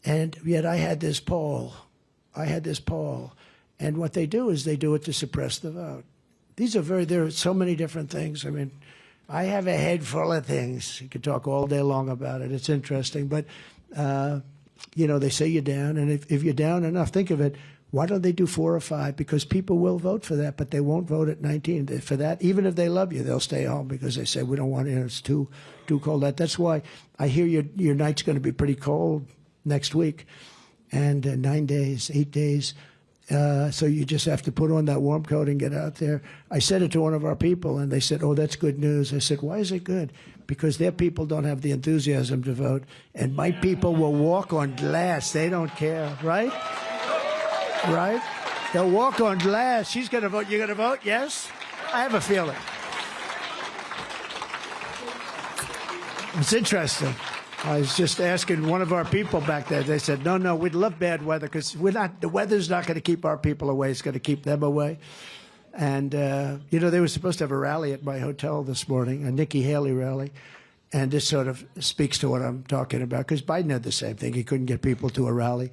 Speaker 3: And yet I had this poll. And what they do is they do it to suppress the vote. There are so many different things. I mean, I have a head full of things. You could talk all day long about it. It's interesting. But, they say you're down. And if you're down enough, think of it. Why don't they do 4 or 5? Because people will vote for that, but they won't vote at 19 for that. Even if they love you, they'll stay home because they say, we don't want it. It's too cold. That's why I hear your night's going to be pretty cold next week. And 9 days, 8 days. So you just have to put on that warm coat and get out there. I said it to one of our people, and they said, oh, that's good news. I said, why is it good? Because their people don't have the enthusiasm to vote, and my people will walk on glass. They don't care, right? Right? They'll walk on glass. She's going to vote. You're going to vote? Yes? I have a feeling. It's interesting. I was just asking one of our people back there. They said, no, we'd love bad weather because the weather's not going to keep our people away. It's going to keep them away. And, they were supposed to have a rally at my hotel this morning, a Nikki Haley rally. And this sort of speaks to what I'm talking about because Biden had the same thing. He couldn't get people to a rally.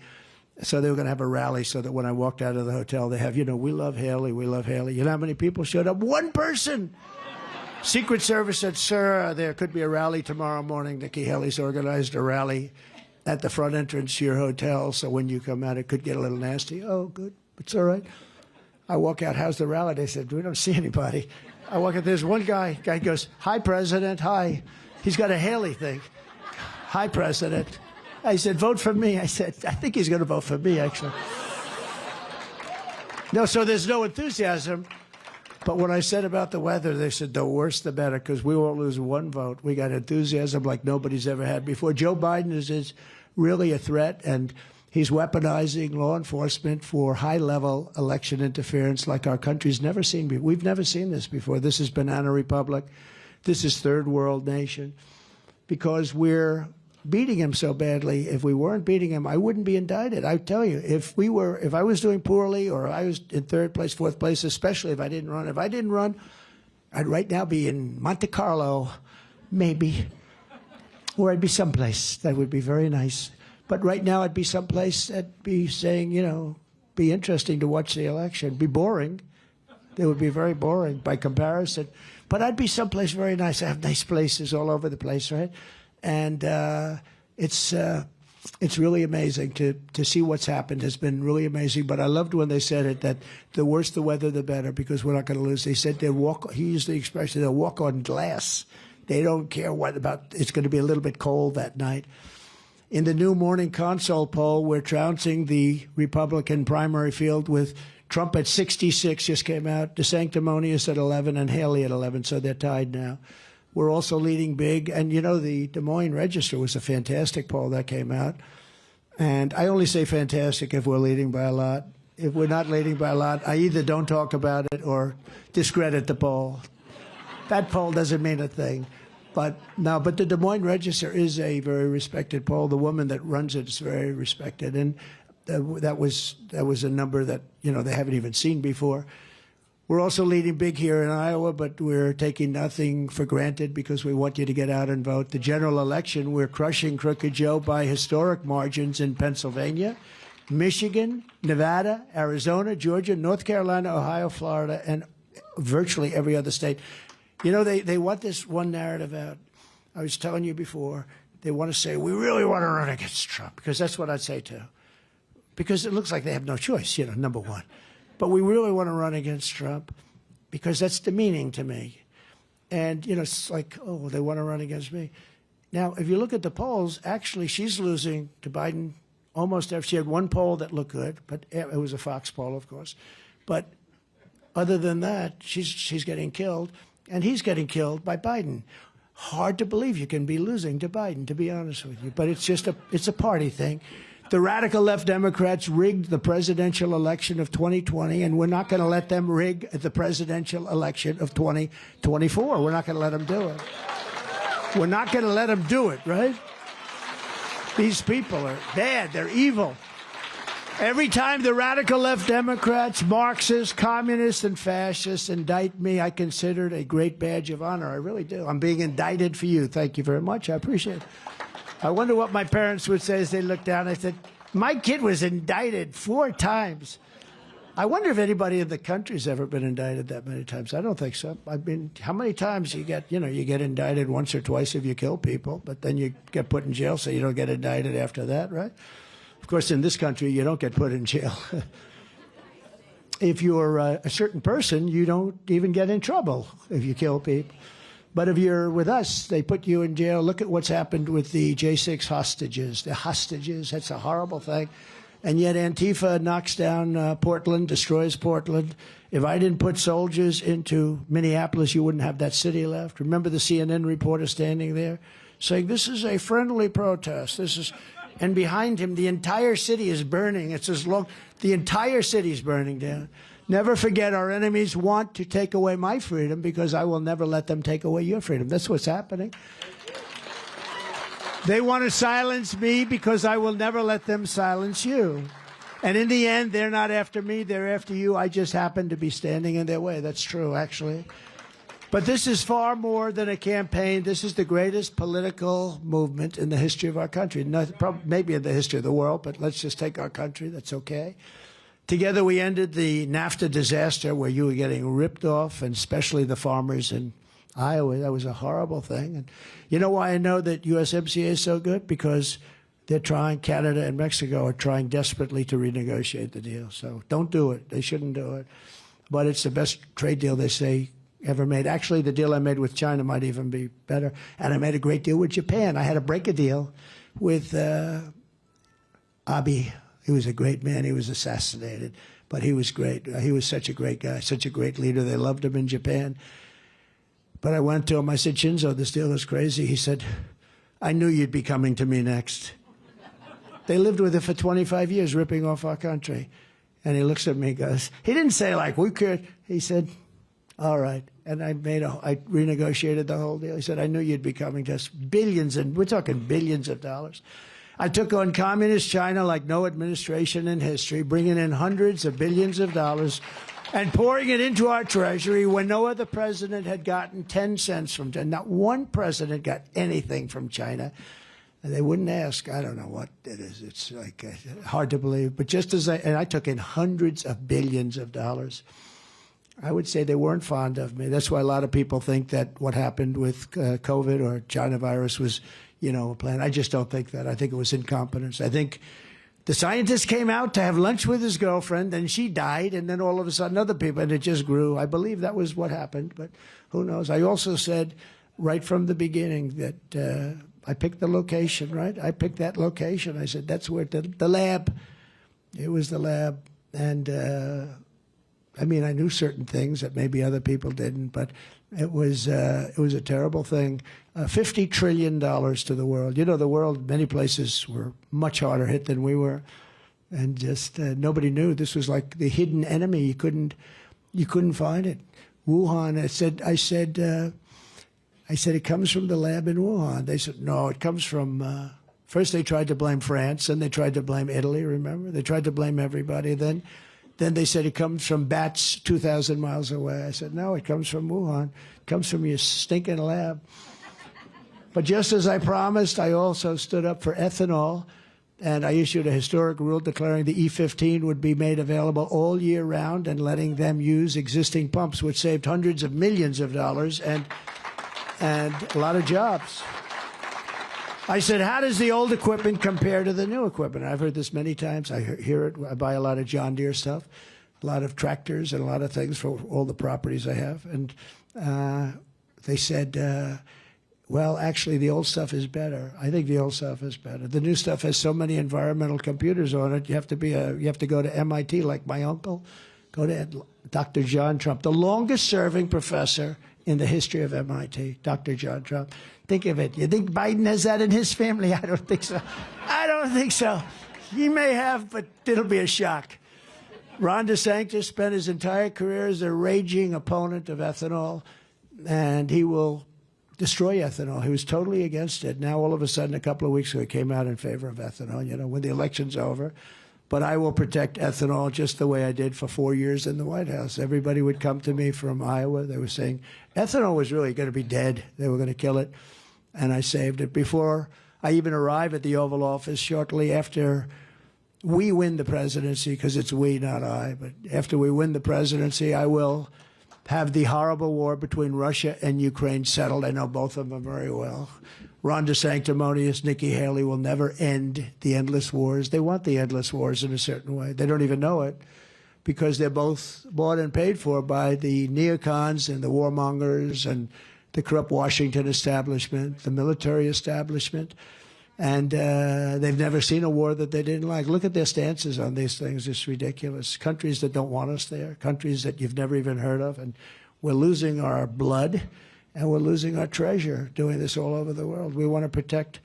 Speaker 3: So they were going to have a rally so that when I walked out of the hotel, they have, we love Haley, we love Haley. You know how many people showed up? 1 person. Secret Service said, sir, there could be a rally tomorrow morning. Nikki Haley's organized a rally at the front entrance to your hotel, so when you come out, it could get a little nasty. Oh, good. It's all right. I walk out, how's the rally? They said, we don't see anybody. I walk out, there's one guy. Guy goes, hi, President, hi. He's got a Haley thing. Hi, President. I said, vote for me. I said, I think he's going to vote for me, actually. No, so there's no enthusiasm. But when I said about the weather, they said the worse the better because we won't lose 1 vote. We got enthusiasm like nobody's ever had before. Joe Biden is really a threat, and he's weaponizing law enforcement for high-level election interference like our country's never seen before. We've never seen this before. This is Banana Republic. This is third world nation because we're beating him so badly. If we weren't beating him, I wouldn't be indicted. I tell you, if I was doing poorly or I was in 3rd place, 4th place, especially if I didn't run, I'd right now be in Monte Carlo, maybe, or I'd be someplace that would be very nice. But right now I'd be someplace that'd be saying, be interesting to watch the election, be boring. It would be very boring by comparison. But I'd be someplace very nice. I have nice places all over the place, right? And it's really amazing to see what's happened. It's been really amazing. But I loved when they said it, that the worse the weather, the better, because we're not going to lose. They said he used the expression, they'll walk on glass. They don't care it's going to be a little bit cold that night. In the new Morning Consult poll, we're trouncing the Republican primary field with Trump at 66, just came out, DeSanctimonious at 11, and Haley at 11, so they're tied now. We're also leading big. And, the Des Moines Register was a fantastic poll that came out. And I only say fantastic if we're leading by a lot. If we're not leading by a lot, I either don't talk about it or discredit the poll. That poll doesn't mean a thing. But the Des Moines Register is a very respected poll. The woman that runs it is very respected. And that was a number that, they haven't even seen before. We're also leading big here in Iowa, but we're taking nothing for granted because we want you to get out and vote. The general election, we're crushing Crooked Joe by historic margins in Pennsylvania, Michigan, Nevada, Arizona, Georgia, North Carolina, Ohio, Florida, and virtually every other state. They want this one narrative out. I was telling you before, they want to say, we really want to run against Trump, because that's what I'd say too. Because it looks like they have no choice, number one. But we really want to run against Trump because that's demeaning to me. And, it's like, oh, they want to run against me. Now, if you look at the polls, actually, she's losing to Biden almost every. She had one poll that looked good, but it was a Fox poll, of course. But other than that, she's getting killed, and he's getting killed by Biden. Hard to believe you can be losing to Biden, to be honest with you. But it's a party thing. The radical left Democrats rigged the presidential election of 2020, and we're not going to let them rig the presidential election of 2024. We're not going to let them do it. We're not going to let them do it, right? These people are bad. They're evil. Every time the radical left Democrats, Marxists, communists, and fascists indict me, I consider it a great badge of honor. I really do. I'm being indicted for you. Thank you very much. I appreciate it. I wonder what my parents would say as they looked down. I said, my kid was indicted 4 times. I wonder if anybody in the country's ever been indicted that many times. I don't think so. I mean, how many times you get indicted once or twice if you kill people, but then you get put in jail so you don't get indicted after that, right? Of course, in this country, you don't get put in jail. If you're a certain person, you don't even get in trouble if you kill people. But if you're with us, they put you in jail. Look at what's happened with the J6 hostages. The hostages, that's a horrible thing. And yet Antifa knocks down Portland, destroys Portland. If I didn't put soldiers into Minneapolis, you wouldn't have that city left. Remember the CNN reporter standing there saying, this is a friendly protest. And behind him, the entire city is burning. It's as long, the entire city is burning down. Never forget, our enemies want to take away my freedom because I will never let them take away your freedom. That's what's happening. They want to silence me because I will never let them silence you. And in the end, they're not after me, they're after you. I just happen to be standing in their way. That's true, actually. But this is far more than a campaign. This is the greatest political movement in the history of our country. Maybe in the history of the world, but let's just take our country. That's okay. Together, we ended the NAFTA disaster where you were getting ripped off, and especially the farmers in Iowa. That was a horrible thing. And you know why I know that USMCA is so good? Because they're trying, Canada and Mexico are trying desperately to renegotiate the deal. So don't do it. They shouldn't do it. But it's the best trade deal, they say, ever made. Actually, the deal I made with China might even be better. And I made a great deal with Japan. I had to break a deal with Abe. He was a great man. He was assassinated, but he was great. He was such a great guy, such a great leader. They loved him in Japan. But I went to him. I said, Shinzo, this deal is crazy. He said, I knew you'd be coming to me next. They lived with it for 25 years, ripping off our country. And he looks at me and goes, he didn't say like, we could. He said, all right. And I renegotiated the whole deal. He said, I knew you'd be coming to us. Billions, and we're talking billions of dollars. I took on communist China like no administration in history, bringing in hundreds of billions of dollars and pouring it into our treasury when no other president had gotten 10 cents from China. Not one president got anything from China. And they wouldn't ask. I don't know what it is. It's like hard to believe. But just as I took in hundreds of billions of dollars, I would say they weren't fond of me. That's why a lot of people think that what happened with COVID or China virus was, a plan. I just don't think that. I think it was incompetence. I think the scientist came out to have lunch with his girlfriend, and she died, and then all of a sudden other people, and it just grew. I believe that was what happened, but who knows? I also said right from the beginning that I picked the location, right? I picked that location. I said, that's where the lab, it was the lab. And I knew certain things that maybe other people didn't, but it was a terrible thing. $50 trillion to the world. The world, many places were much harder hit than we were, and just nobody knew. This was like the hidden enemy. You couldn't find it. Wuhan. I said it comes from the lab in Wuhan. They said no, it comes from. First they tried to blame France, then they tried to blame Italy. Remember, they tried to blame everybody. Then they said it comes from bats 2,000 miles away. I said, no, it comes from Wuhan. It comes from your stinking lab. But just as I promised, I also stood up for ethanol, and I issued a historic rule declaring the E15 would be made available all year round and letting them use existing pumps, which saved hundreds of millions of dollars and a lot of jobs. I said, how does the old equipment compare to the new equipment? I've heard this many times. I hear it. I buy a lot of John Deere stuff, a lot of tractors and a lot of things for all the properties I have. And they said, well, actually, the old stuff is better. I think the old stuff is better. The new stuff has so many environmental computers on it. You have to go to MIT, like my uncle. Go to Dr. John Trump, the longest-serving professor in the history of MIT, Dr. John Trump. Think of it. You think Biden has that in his family? I don't think so. I don't think so. He may have, but it'll be a shock. Ron DeSantis spent his entire career as a raging opponent of ethanol, and he will destroy ethanol. He was totally against it. Now, all of a sudden, a couple of weeks ago, he came out in favor of ethanol, you know, when the election's over. But I will protect ethanol just the way I did for 4 years in the White House. Everybody would come to me from Iowa. They were saying ethanol was really going to be dead. They were going to kill it. And I saved it. Before I even arrive at the Oval Office, shortly after we win the presidency, because it's we, not I, but after we win the presidency, I will have the horrible war between Russia and Ukraine settled. I know both of them very well. Ron DeSanctimonious, Nikki Haley will never end the endless wars. They want the endless wars in a certain way. They don't even know it because they're both bought and paid for by the neocons and the warmongers and the corrupt Washington establishment, the military establishment. And they've never seen a war that they didn't like. Look at their stances on these things. It's ridiculous. Countries that don't want us there, countries that you've never even heard of. And we're losing our blood and we're losing our treasure doing this all over the world. We want to protect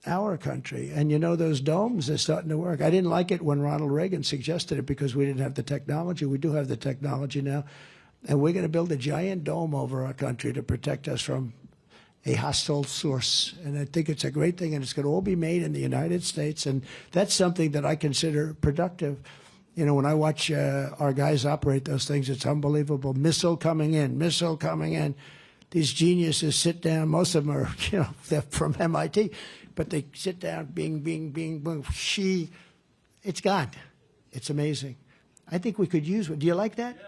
Speaker 3: our country. And you know, those domes are starting to work. I didn't like it when Ronald Reagan suggested it because we didn't have the technology. We do have the technology now. And we're going to build a giant dome over our country to protect us from a hostile source. And I think it's a great thing, and it's going to all be made in the United States. And that's something that I consider productive. You know, when I watch our guys operate those things, it's unbelievable. Missile coming in, missile coming in. These geniuses sit down. Most of them are, you know, they're from MIT, but they sit down, bing, bing, bing, boom, it's gone. It's amazing. I think we could use it. Do you like that?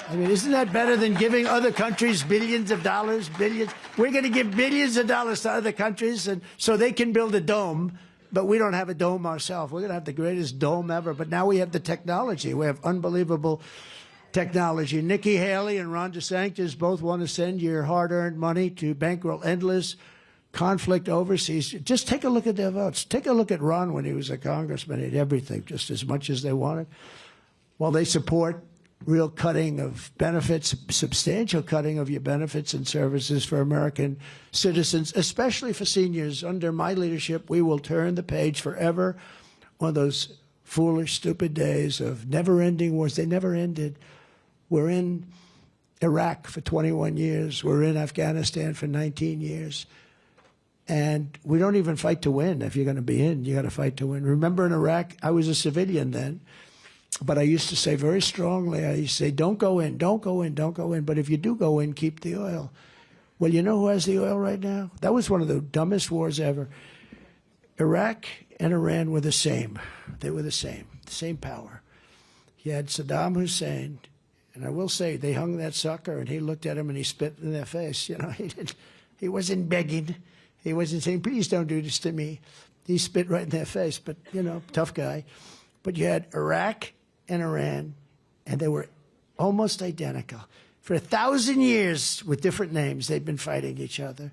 Speaker 3: I mean, isn't that better than giving other countries billions of dollars, billions? We're going to give billions of dollars to other countries and so they can build a dome, but we don't have a dome ourselves. We're going to have the greatest dome ever, but now we have the technology. We have unbelievable technology. Nikki Haley and Ron DeSantis both want to send your hard-earned money to bankroll endless conflict overseas. Just take a look at their votes. Take a look at Ron when he was a congressman. He had everything, just as much as they wanted. While they support real cutting of benefits, substantial cutting of your benefits and services for American citizens, especially for seniors. Under my leadership, we will turn the page forever on those foolish, stupid days of never-ending wars. They never ended. We're in Iraq for 21 years. We're in Afghanistan for 19 years. And we don't even fight to win. If you're going to be in, you got to fight to win. Remember in Iraq, I was a civilian then. But I used to say very strongly, I used to say, don't go in, don't go in, don't go in. But if you do go in, keep the oil. Well, you know who has the oil right now? That was one of the dumbest wars ever. Iraq and Iran were the same. They were the same power. You had Saddam Hussein, and I will say, they hung that sucker, and he looked at him and he spit in their face. You know, he wasn't begging. He wasn't saying, please don't do this to me. He spit right in their face, but, you know, tough guy. But you had Iraq and Iran, and they were almost identical. For 1,000 years, with different names, they'd been fighting each other.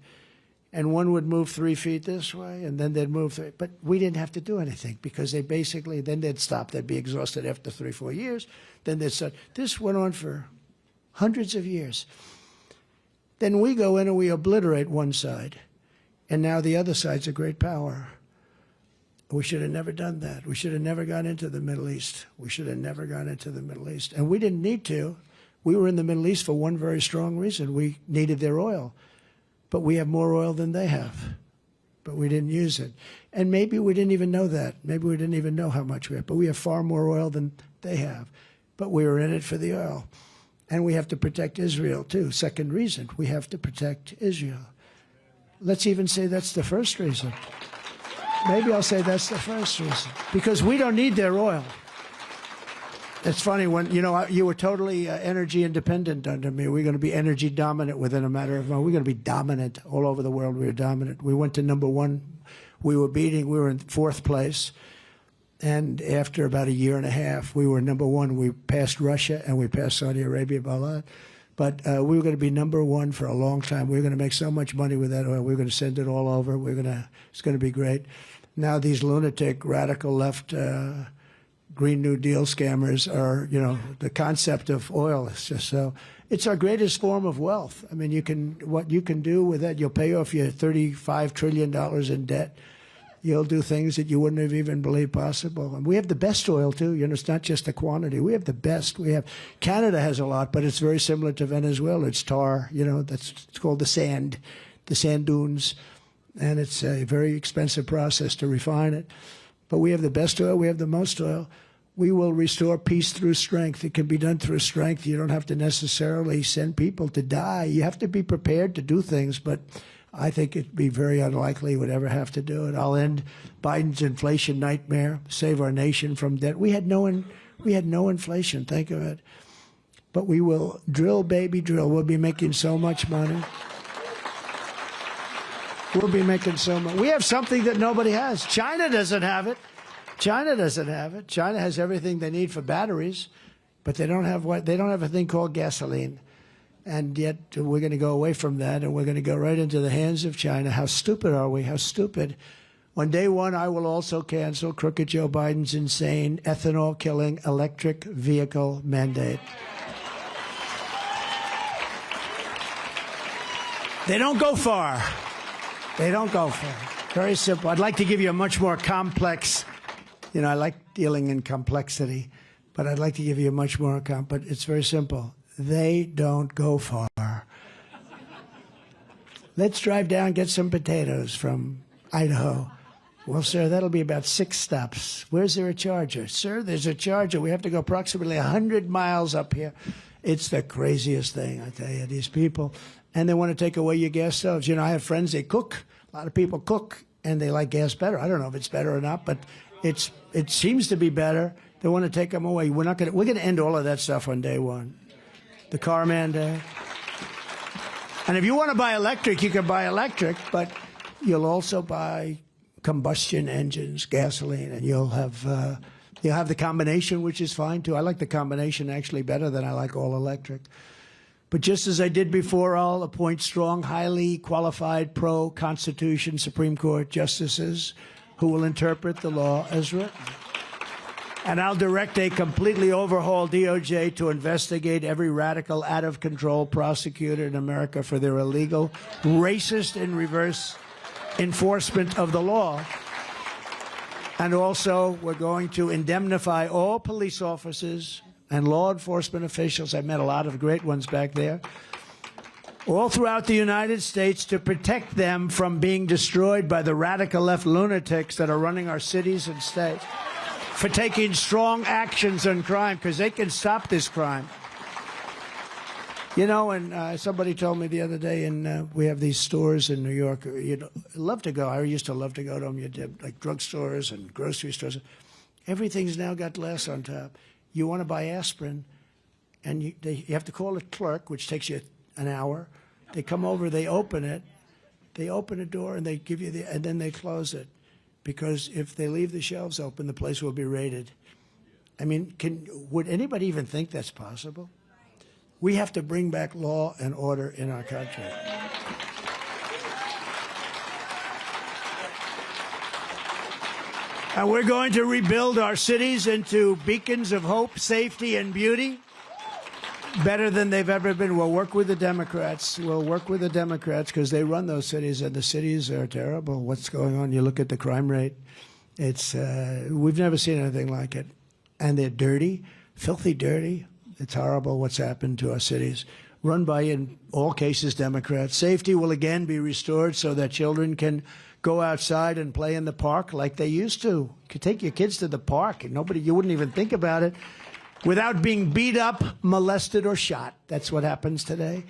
Speaker 3: And one would move 3 feet this way, and then they'd move 3. But we didn't have to do anything because they basically, then they'd stop. They'd be exhausted after 3 or 4 years. Then they'd start. This went on for hundreds of years. Then we go in and we obliterate one side. And now the other side's a great power. We should have never done that. We should have never gone into the Middle East. We should have never gone into the Middle East. And we didn't need to. We were in the Middle East for one very strong reason. We needed their oil. But we have more oil than they have. But we didn't use it. And maybe we didn't even know that. Maybe we didn't even know how much we have. But we have far more oil than they have. But we were in it for the oil. And we have to protect Israel, too. Second reason, we have to protect Israel. Let's even say that's the first reason. Maybe I'll say that's the first reason. Because we don't need their oil. It's funny, when, you know, you were totally energy independent under me. We're going to be energy dominant within a matter of months. We're going to be dominant all over the world. We were dominant. We went to #1. We were in 4th place. And after about 1.5 years, we were #1. We passed Russia and we passed Saudi Arabia by a lot. But we were going to be #1 for a long time. We were going to make so much money with that oil. We were going to send it all over. It's going to be great. Now these lunatic, radical left, Green New Deal scammers are, you know, the concept of oil is just so. It's our greatest form of wealth. I mean, what you can do with that, you'll pay off your $35 trillion in debt. You'll do things that you wouldn't have even believed possible. And we have the best oil, too. You know, it's not just the quantity. We have the best. Canada has a lot, but it's very similar to Venezuela. It's tar, you know, it's called the sand. the sand dunes, and it's a very expensive process to refine it. But we have the best oil. We have the most oil. We will restore peace through strength. It can be done through strength. You don't have to necessarily send people to die. You have to be prepared to do things, but I think it'd be very unlikely we'd ever have to do it. I'll end Biden's inflation nightmare, save our nation from debt. We had no inflation, think of it. But we will drill, baby, drill. We'll be making so much money. We'll be making so much. We have something that nobody has. China doesn't have it. China doesn't have it. China has everything they need for batteries, but they don't have a thing called gasoline. And yet we're going to go away from that, and we're going to go right into the hands of China. How stupid are we? How stupid. On day one, I will also cancel crooked Joe Biden's insane ethanol-killing electric vehicle mandate. They don't go far. They don't go far. Very simple. I'd like to give you a much more complex, I like dealing in complexity, but I'd like to give you a much more but it's very simple. They don't go far. Let's drive down and get some potatoes from Idaho. Well, sir, that'll be about 6 stops. Where's there a charger? Sir, there's a charger. We have to go approximately 100 miles up here. It's the craziest thing, I tell you, these people. And they want to take away your gas stoves. I have friends, they cook. A lot of people cook, and they like gas better. I don't know if it's better or not, but it seems to be better. They want to take them away. We're going to end all of that stuff on day one. The car mandate. And if you want to buy electric, you can buy electric, but you'll also buy combustion engines, gasoline, and you'll have the combination, which is fine too. I like the combination actually better than I like all electric. But just as I did before, I'll appoint strong, highly qualified pro-Constitution Supreme Court justices who will interpret the law as written. And I'll direct a completely overhauled DOJ to investigate every radical, out-of-control prosecutor in America for their illegal, racist, and reverse enforcement of the law. And also, we're going to indemnify all police officers and law enforcement officials. I met a lot of great ones back there, all throughout the United States, to protect them from being destroyed by the radical left lunatics that are running our cities and states, for taking strong actions on crime, because they can stop this crime. And somebody told me the other day, and we have these stores in New York. You'd love to go. I used to love to go to them. You did, like drugstores and grocery stores. Everything's now got glass on top. You want to buy aspirin, and you have to call a clerk, which takes you an hour. They come over, they open it. They open a door, and they give you and then they close it. Because if they leave the shelves open, the place will be raided. I mean, would anybody even think that's possible? We have to bring back law and order in our country. And we're going to rebuild our cities into beacons of hope, safety, and beauty, better than they've ever been. We'll work with the Democrats. We'll work with the Democrats because they run those cities, and the cities are terrible. What's going on? You look at the crime rate. It's we've never seen anything like it. And they're dirty, filthy dirty. It's horrible what's happened to our cities. Run by, in all cases, Democrats. Safety will again be restored so that children can go outside and play in the park like they used to. You could take your kids to the park, and you wouldn't even think about it, without being beat up, molested, or shot. That's what happens today.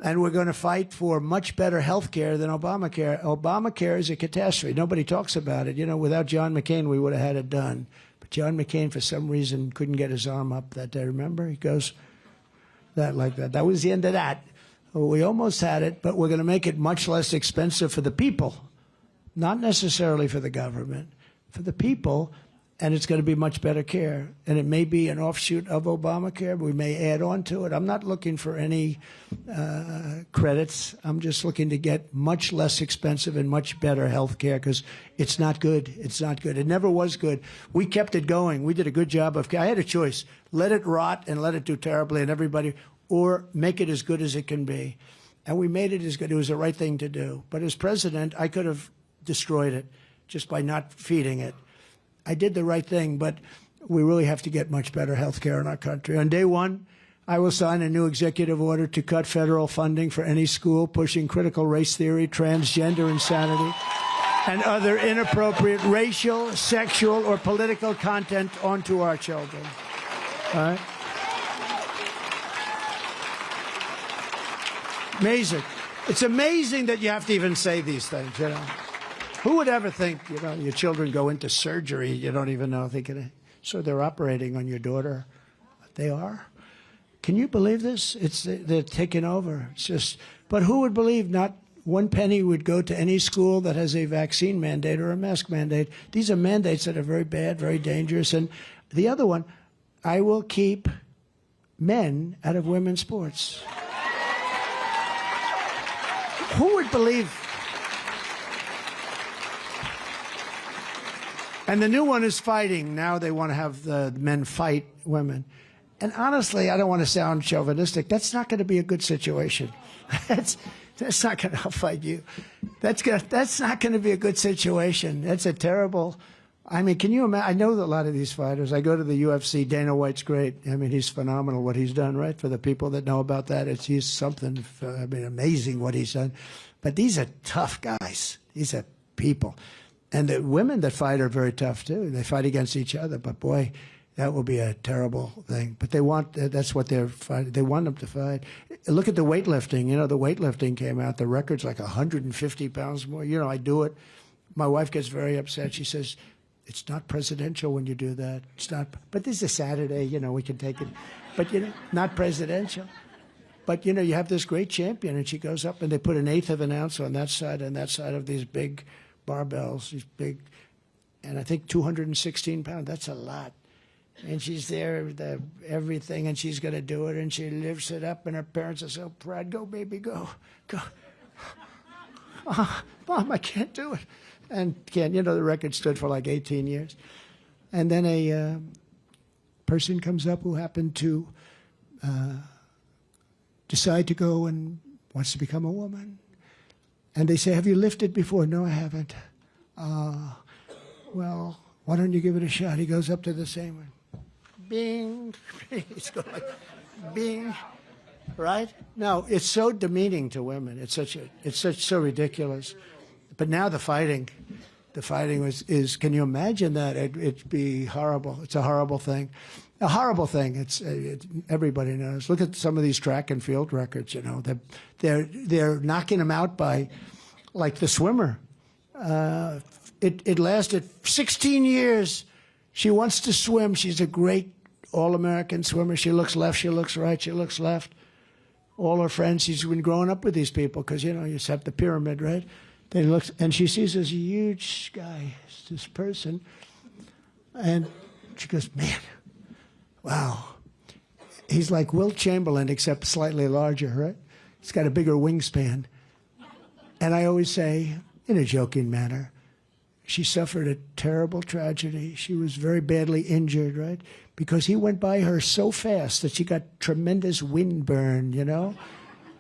Speaker 3: And we're going to fight for much better health care than Obamacare. Obamacare is a catastrophe. Nobody talks about it. Without John McCain, we would have had it done. But John McCain, for some reason, couldn't get his arm up that day. Remember? He goes like that. That was the end of that. Well, we almost had it, but we're going to make it much less expensive for the people. Not necessarily for the government, for the people. And it's going to be much better care. And it may be an offshoot of Obamacare. We may add on to it. I'm not looking for any credits. I'm just looking to get much less expensive and much better health care because it's not good. It's not good. It never was good. We kept it going. We did a good job of care. I had a choice. Let it rot and let it do terribly and everybody, or make it as good as it can be. And we made it as good. It was the right thing to do. But as president, I could have destroyed it just by not feeding it. I did the right thing, but we really have to get much better health care in our country. On day one, I will sign a new executive order to cut federal funding for any school pushing critical race theory, transgender insanity, and other inappropriate racial, sexual, or political content onto our children. All right? Amazing. It's amazing that you have to even say these things, you know. Who would ever think, you know, your children go into surgery, you don't even know, so they're operating on your daughter. They are? Can you believe this? They're taking over. It's just, but who would believe not one penny would go to any school that has a vaccine mandate or a mask mandate? These are mandates that are very bad, very dangerous. And the other one, I will keep men out of women's sports. Who would believe? And the new one is fighting. Now they want to have the men fight women. And honestly, I don't want to sound chauvinistic. That's not going to be a good situation. That's not going to fight you. That's not going to be a good situation. That's a terrible. I mean, can you imagine? I know that a lot of these fighters. I go to the UFC. Dana White's great. I mean, he's phenomenal what he's done, right? For the people that know about that, he's something. I mean, amazing what he's done. But these are tough guys. These are people. And the women that fight are very tough, too. They fight against each other. But, boy, that will be a terrible thing. But that's what they're fighting. They want them to fight. Look at the weightlifting. You know, the weightlifting came out. The record's like 150 pounds more. You know, I do it. My wife gets very upset. She says, it's not presidential when you do that. It's not. But this is a Saturday. You know, we can take it. But, you know, not presidential. But, you know, you have this great champion, and she goes up, and they put 1/8 of an ounce on that side and that side of these big barbells, these big, and I think 216 pounds. That's a lot. And she's there, everything, and she's going to do it, and she lifts it up, and her parents are so proud. Go, baby, go. Mom, I can't do it. And you know, the record stood for like 18 years. And then a person comes up who happened to decide to go and wants to become a woman. And they say, have you lifted before? No, I haven't. Well, why don't you give it a shot? He goes up to the same one. Bing. It's going like, bing. Right? No, it's so demeaning to women. It's so ridiculous. But now the fighting is, can you imagine that? It'd be horrible. It's a horrible thing. A horrible thing. Everybody knows. Look at some of these track and field records. You know, they're knocking them out by, like the swimmer. It lasted 16 years. She wants to swim. She's a great all-American swimmer. She looks left. She looks right. She looks left. All her friends. She's been growing up with these people because, you know, you have the pyramid, right? They look, and she sees this huge guy, this person, and she goes, man. Wow. He's like Wilt Chamberlain, except slightly larger, right? He's got a bigger wingspan. And I always say, in a joking manner, she suffered a terrible tragedy. She was very badly injured, right? Because he went by her so fast that she got tremendous wind burn, you know?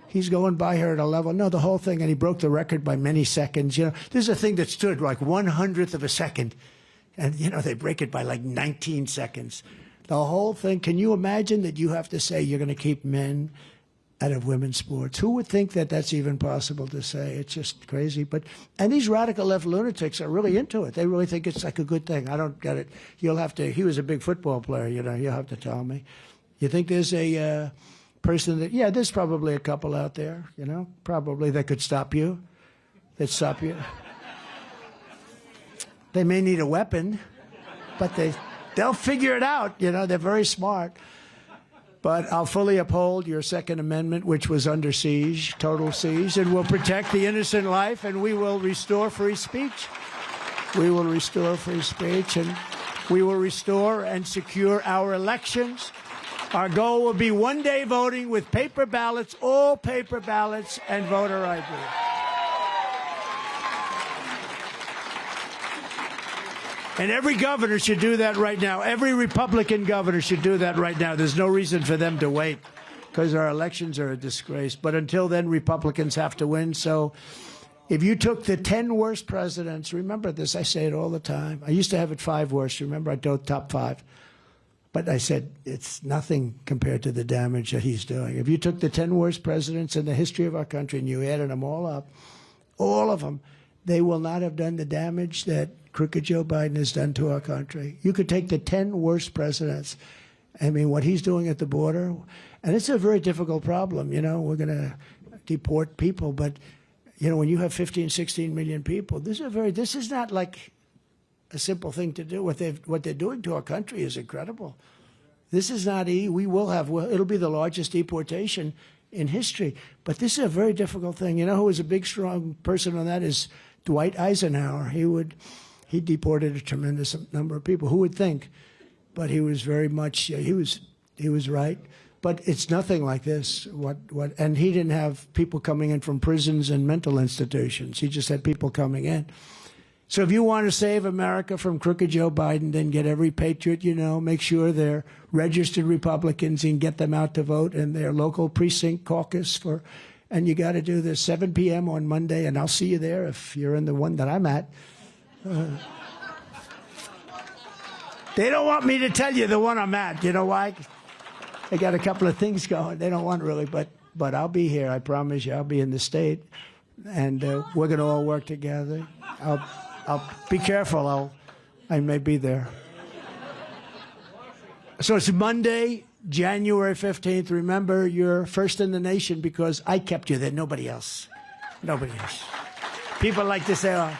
Speaker 3: He's going by her at a level. No, the whole thing, and he broke the record by many seconds. You know, this is a thing that stood like 1/100th of a second. And, you know, they break it by like 19 seconds. The whole thing, can you imagine that you have to say you're going to keep men out of women's sports? Who would think that that's even possible to say? It's just crazy. And these radical left lunatics are really into it. They really think it's like a good thing. I don't get it. You'll have to, he was a big football player, you know, you'll have to tell me. You think there's a person that, yeah, there's probably a couple out there, you know, probably that could stop you. They'd stop you. They may need a weapon, but they'll figure it out. You know, they're very smart. But I'll fully uphold your Second Amendment, which was under siege, total siege, and will protect the innocent life, and we will restore free speech. We will restore free speech, and we will restore and secure our elections. Our goal will be one-day voting with paper ballots, all paper ballots, and voter ID. And every governor should do that right now. Every Republican governor should do that right now. There's no reason for them to wait because our elections are a disgrace. But until then, Republicans have to win. So if you took the 10 worst presidents, remember this, I say it all the time. I used to have it 5 worst. Remember, I do top 5. But I said, it's nothing compared to the damage that he's doing. If you took the 10 worst presidents in the history of our country and you added them all up, all of them, they will not have done the damage that crooked Joe Biden has done to our country. You could take the 10 worst presidents. I mean, what he's doing at the border, and it's a very difficult problem. You know, we're going to deport people, but, you know, when you have 15, 16 million people, this is not like a simple thing to do. What they're doing to our country is incredible. This is not it'll be the largest deportation in history. But this is a very difficult thing. You know who was a big, strong person on that is Dwight Eisenhower. He deported a tremendous number of people. Who would think? But he was very much, he was right. But it's nothing like this. And he didn't have people coming in from prisons and mental institutions. He just had people coming in. So if you want to save America from crooked Joe Biden, then get every patriot you know, make sure they're registered Republicans and get them out to vote in their local precinct caucus and you got to do this 7 p.m. on Monday, and I'll see you there if you're in the one that I'm at. They don't want me to tell you the one I'm at. You know why? They got a couple of things going. They don't want really, but I'll be here. I promise you. I'll be in the state, and we're going to all work together. I'll be careful. I may be there. So it's Monday, January 15th. Remember, you're first in the nation because I kept you there. Nobody else. Nobody else. People like to say, oh.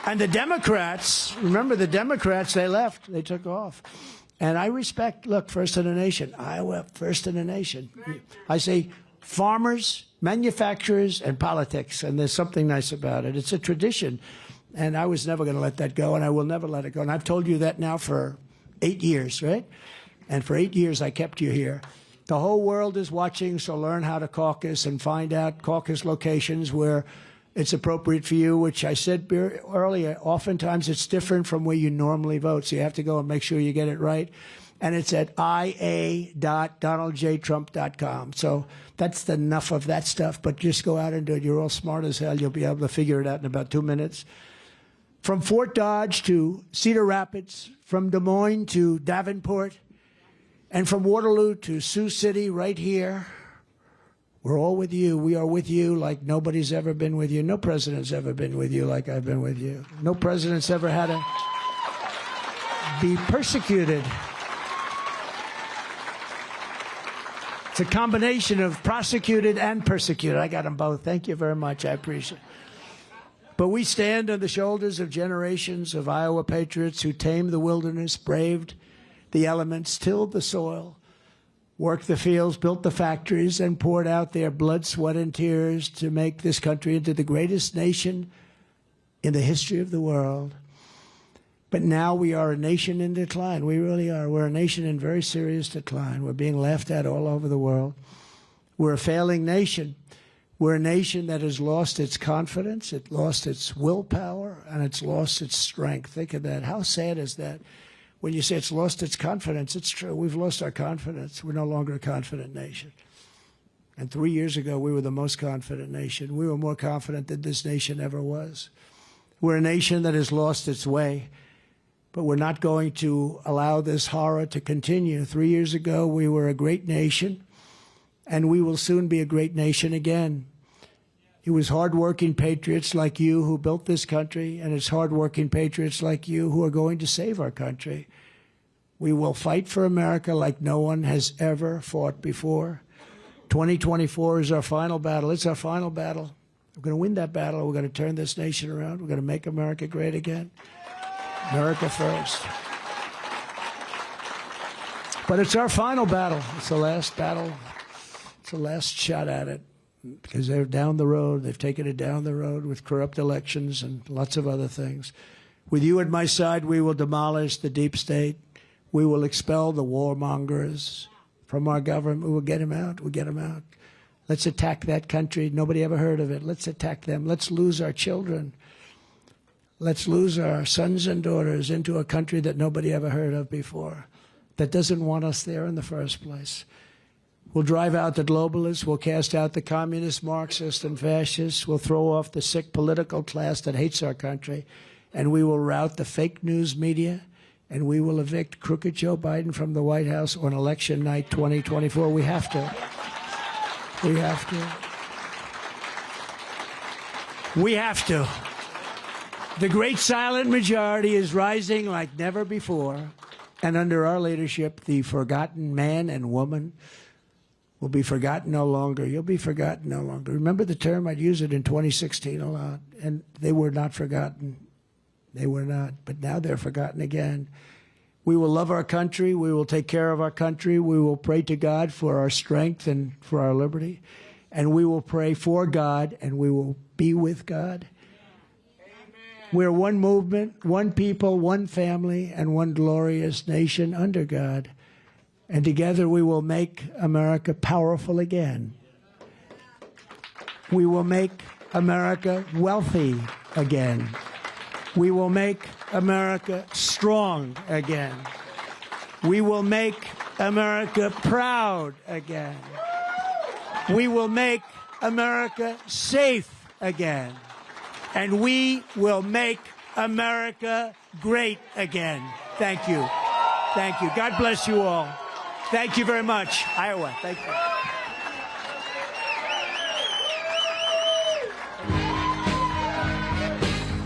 Speaker 3: And the Democrats, remember the Democrats, they left. They took off. And I respect, look, first in the nation. Iowa, first in the nation. I say farmers, manufacturers, and politics. And there's something nice about it. It's a tradition. And I was never going to let that go, and I will never let it go. And I've told you that now for 8 years, right? And for 8 years, I kept you here. The whole world is watching, so learn how to caucus and find out caucus locations where it's appropriate for you, which I said earlier, oftentimes it's different from where you normally vote. So you have to go and make sure you get it right. And it's at ia.donaldjtrump.com. So that's enough of that stuff, but just go out and do it. You're all smart as hell. You'll be able to figure it out in about 2 minutes. From Fort Dodge to Cedar Rapids, from Des Moines to Davenport, and from Waterloo to Sioux City right here, we're all with you. We are with you like nobody's ever been with you. No president's ever been with you like I've been with you. No president's ever had to be persecuted. It's a combination of prosecuted and persecuted. I got them both. Thank you very much. I appreciate it. But we stand on the shoulders of generations of Iowa patriots who tamed the wilderness, braved the elements, tilled the soil, worked the fields, built the factories, and poured out their blood, sweat, and tears to make this country into the greatest nation in the history of the world. But now we are a nation in decline. We really are. We're a nation in very serious decline. We're being laughed at all over the world. We're a failing nation. We're a nation that has lost its confidence, it lost its willpower, and it's lost its strength. Think of that. How sad is that? When you say it's lost its confidence, it's true. We've lost our confidence. We're no longer a confident nation. And 3 years ago, we were the most confident nation. We were more confident than this nation ever was. We're a nation that has lost its way, but we're not going to allow this horror to continue. 3 years ago, we were a great nation, and we will soon be a great nation again. It was hardworking patriots like you who built this country, and it's hardworking patriots like you who are going to save our country. We will fight for America like no one has ever fought before. 2024 is our final battle. It's our final battle. We're going to win that battle. We're going to turn this nation around. We're going to make America great again. America first. But it's our final battle. It's the last battle. It's the last shot at it. Because they're down the road. They've taken it down the road with corrupt elections and lots of other things. With you at my side, we will demolish the deep state. We will expel the warmongers from our government. We will get them out. We'll get them out. Let's attack that country. Nobody ever heard of it. Let's attack them. Let's lose our children. Let's lose our sons and daughters into a country that nobody ever heard of before, that doesn't want us there in the first place. We'll drive out the globalists. We'll cast out the communists, Marxists, and fascists. We'll throw off the sick political class that hates our country. And we will rout the fake news media and we will evict crooked Joe Biden from the White House on election night 2024. We have to. We have to. We have to. The great silent majority is rising like never before, and under our leadership, the forgotten man and woman will be forgotten no longer. You'll be forgotten no longer. Remember the term? I'd use it in 2016 a lot, and they were not forgotten. They were not, but now they're forgotten again. We will love our country. We will take care of our country. We will pray to God for our strength and for our liberty. And we will pray for God, and we will be with God. We're one movement, one people, one family, and one glorious nation under God. And together we will make America powerful again. We will make America wealthy again. We will make America strong again. We will make America proud again. We will make America safe again. And we will make America great again. Thank you. Thank you. God bless you all. Thank you very much. Iowa, thank you.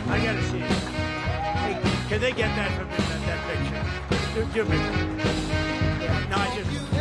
Speaker 3: I gotta see it. Hey, can they get that from that picture? Do me. No, I just.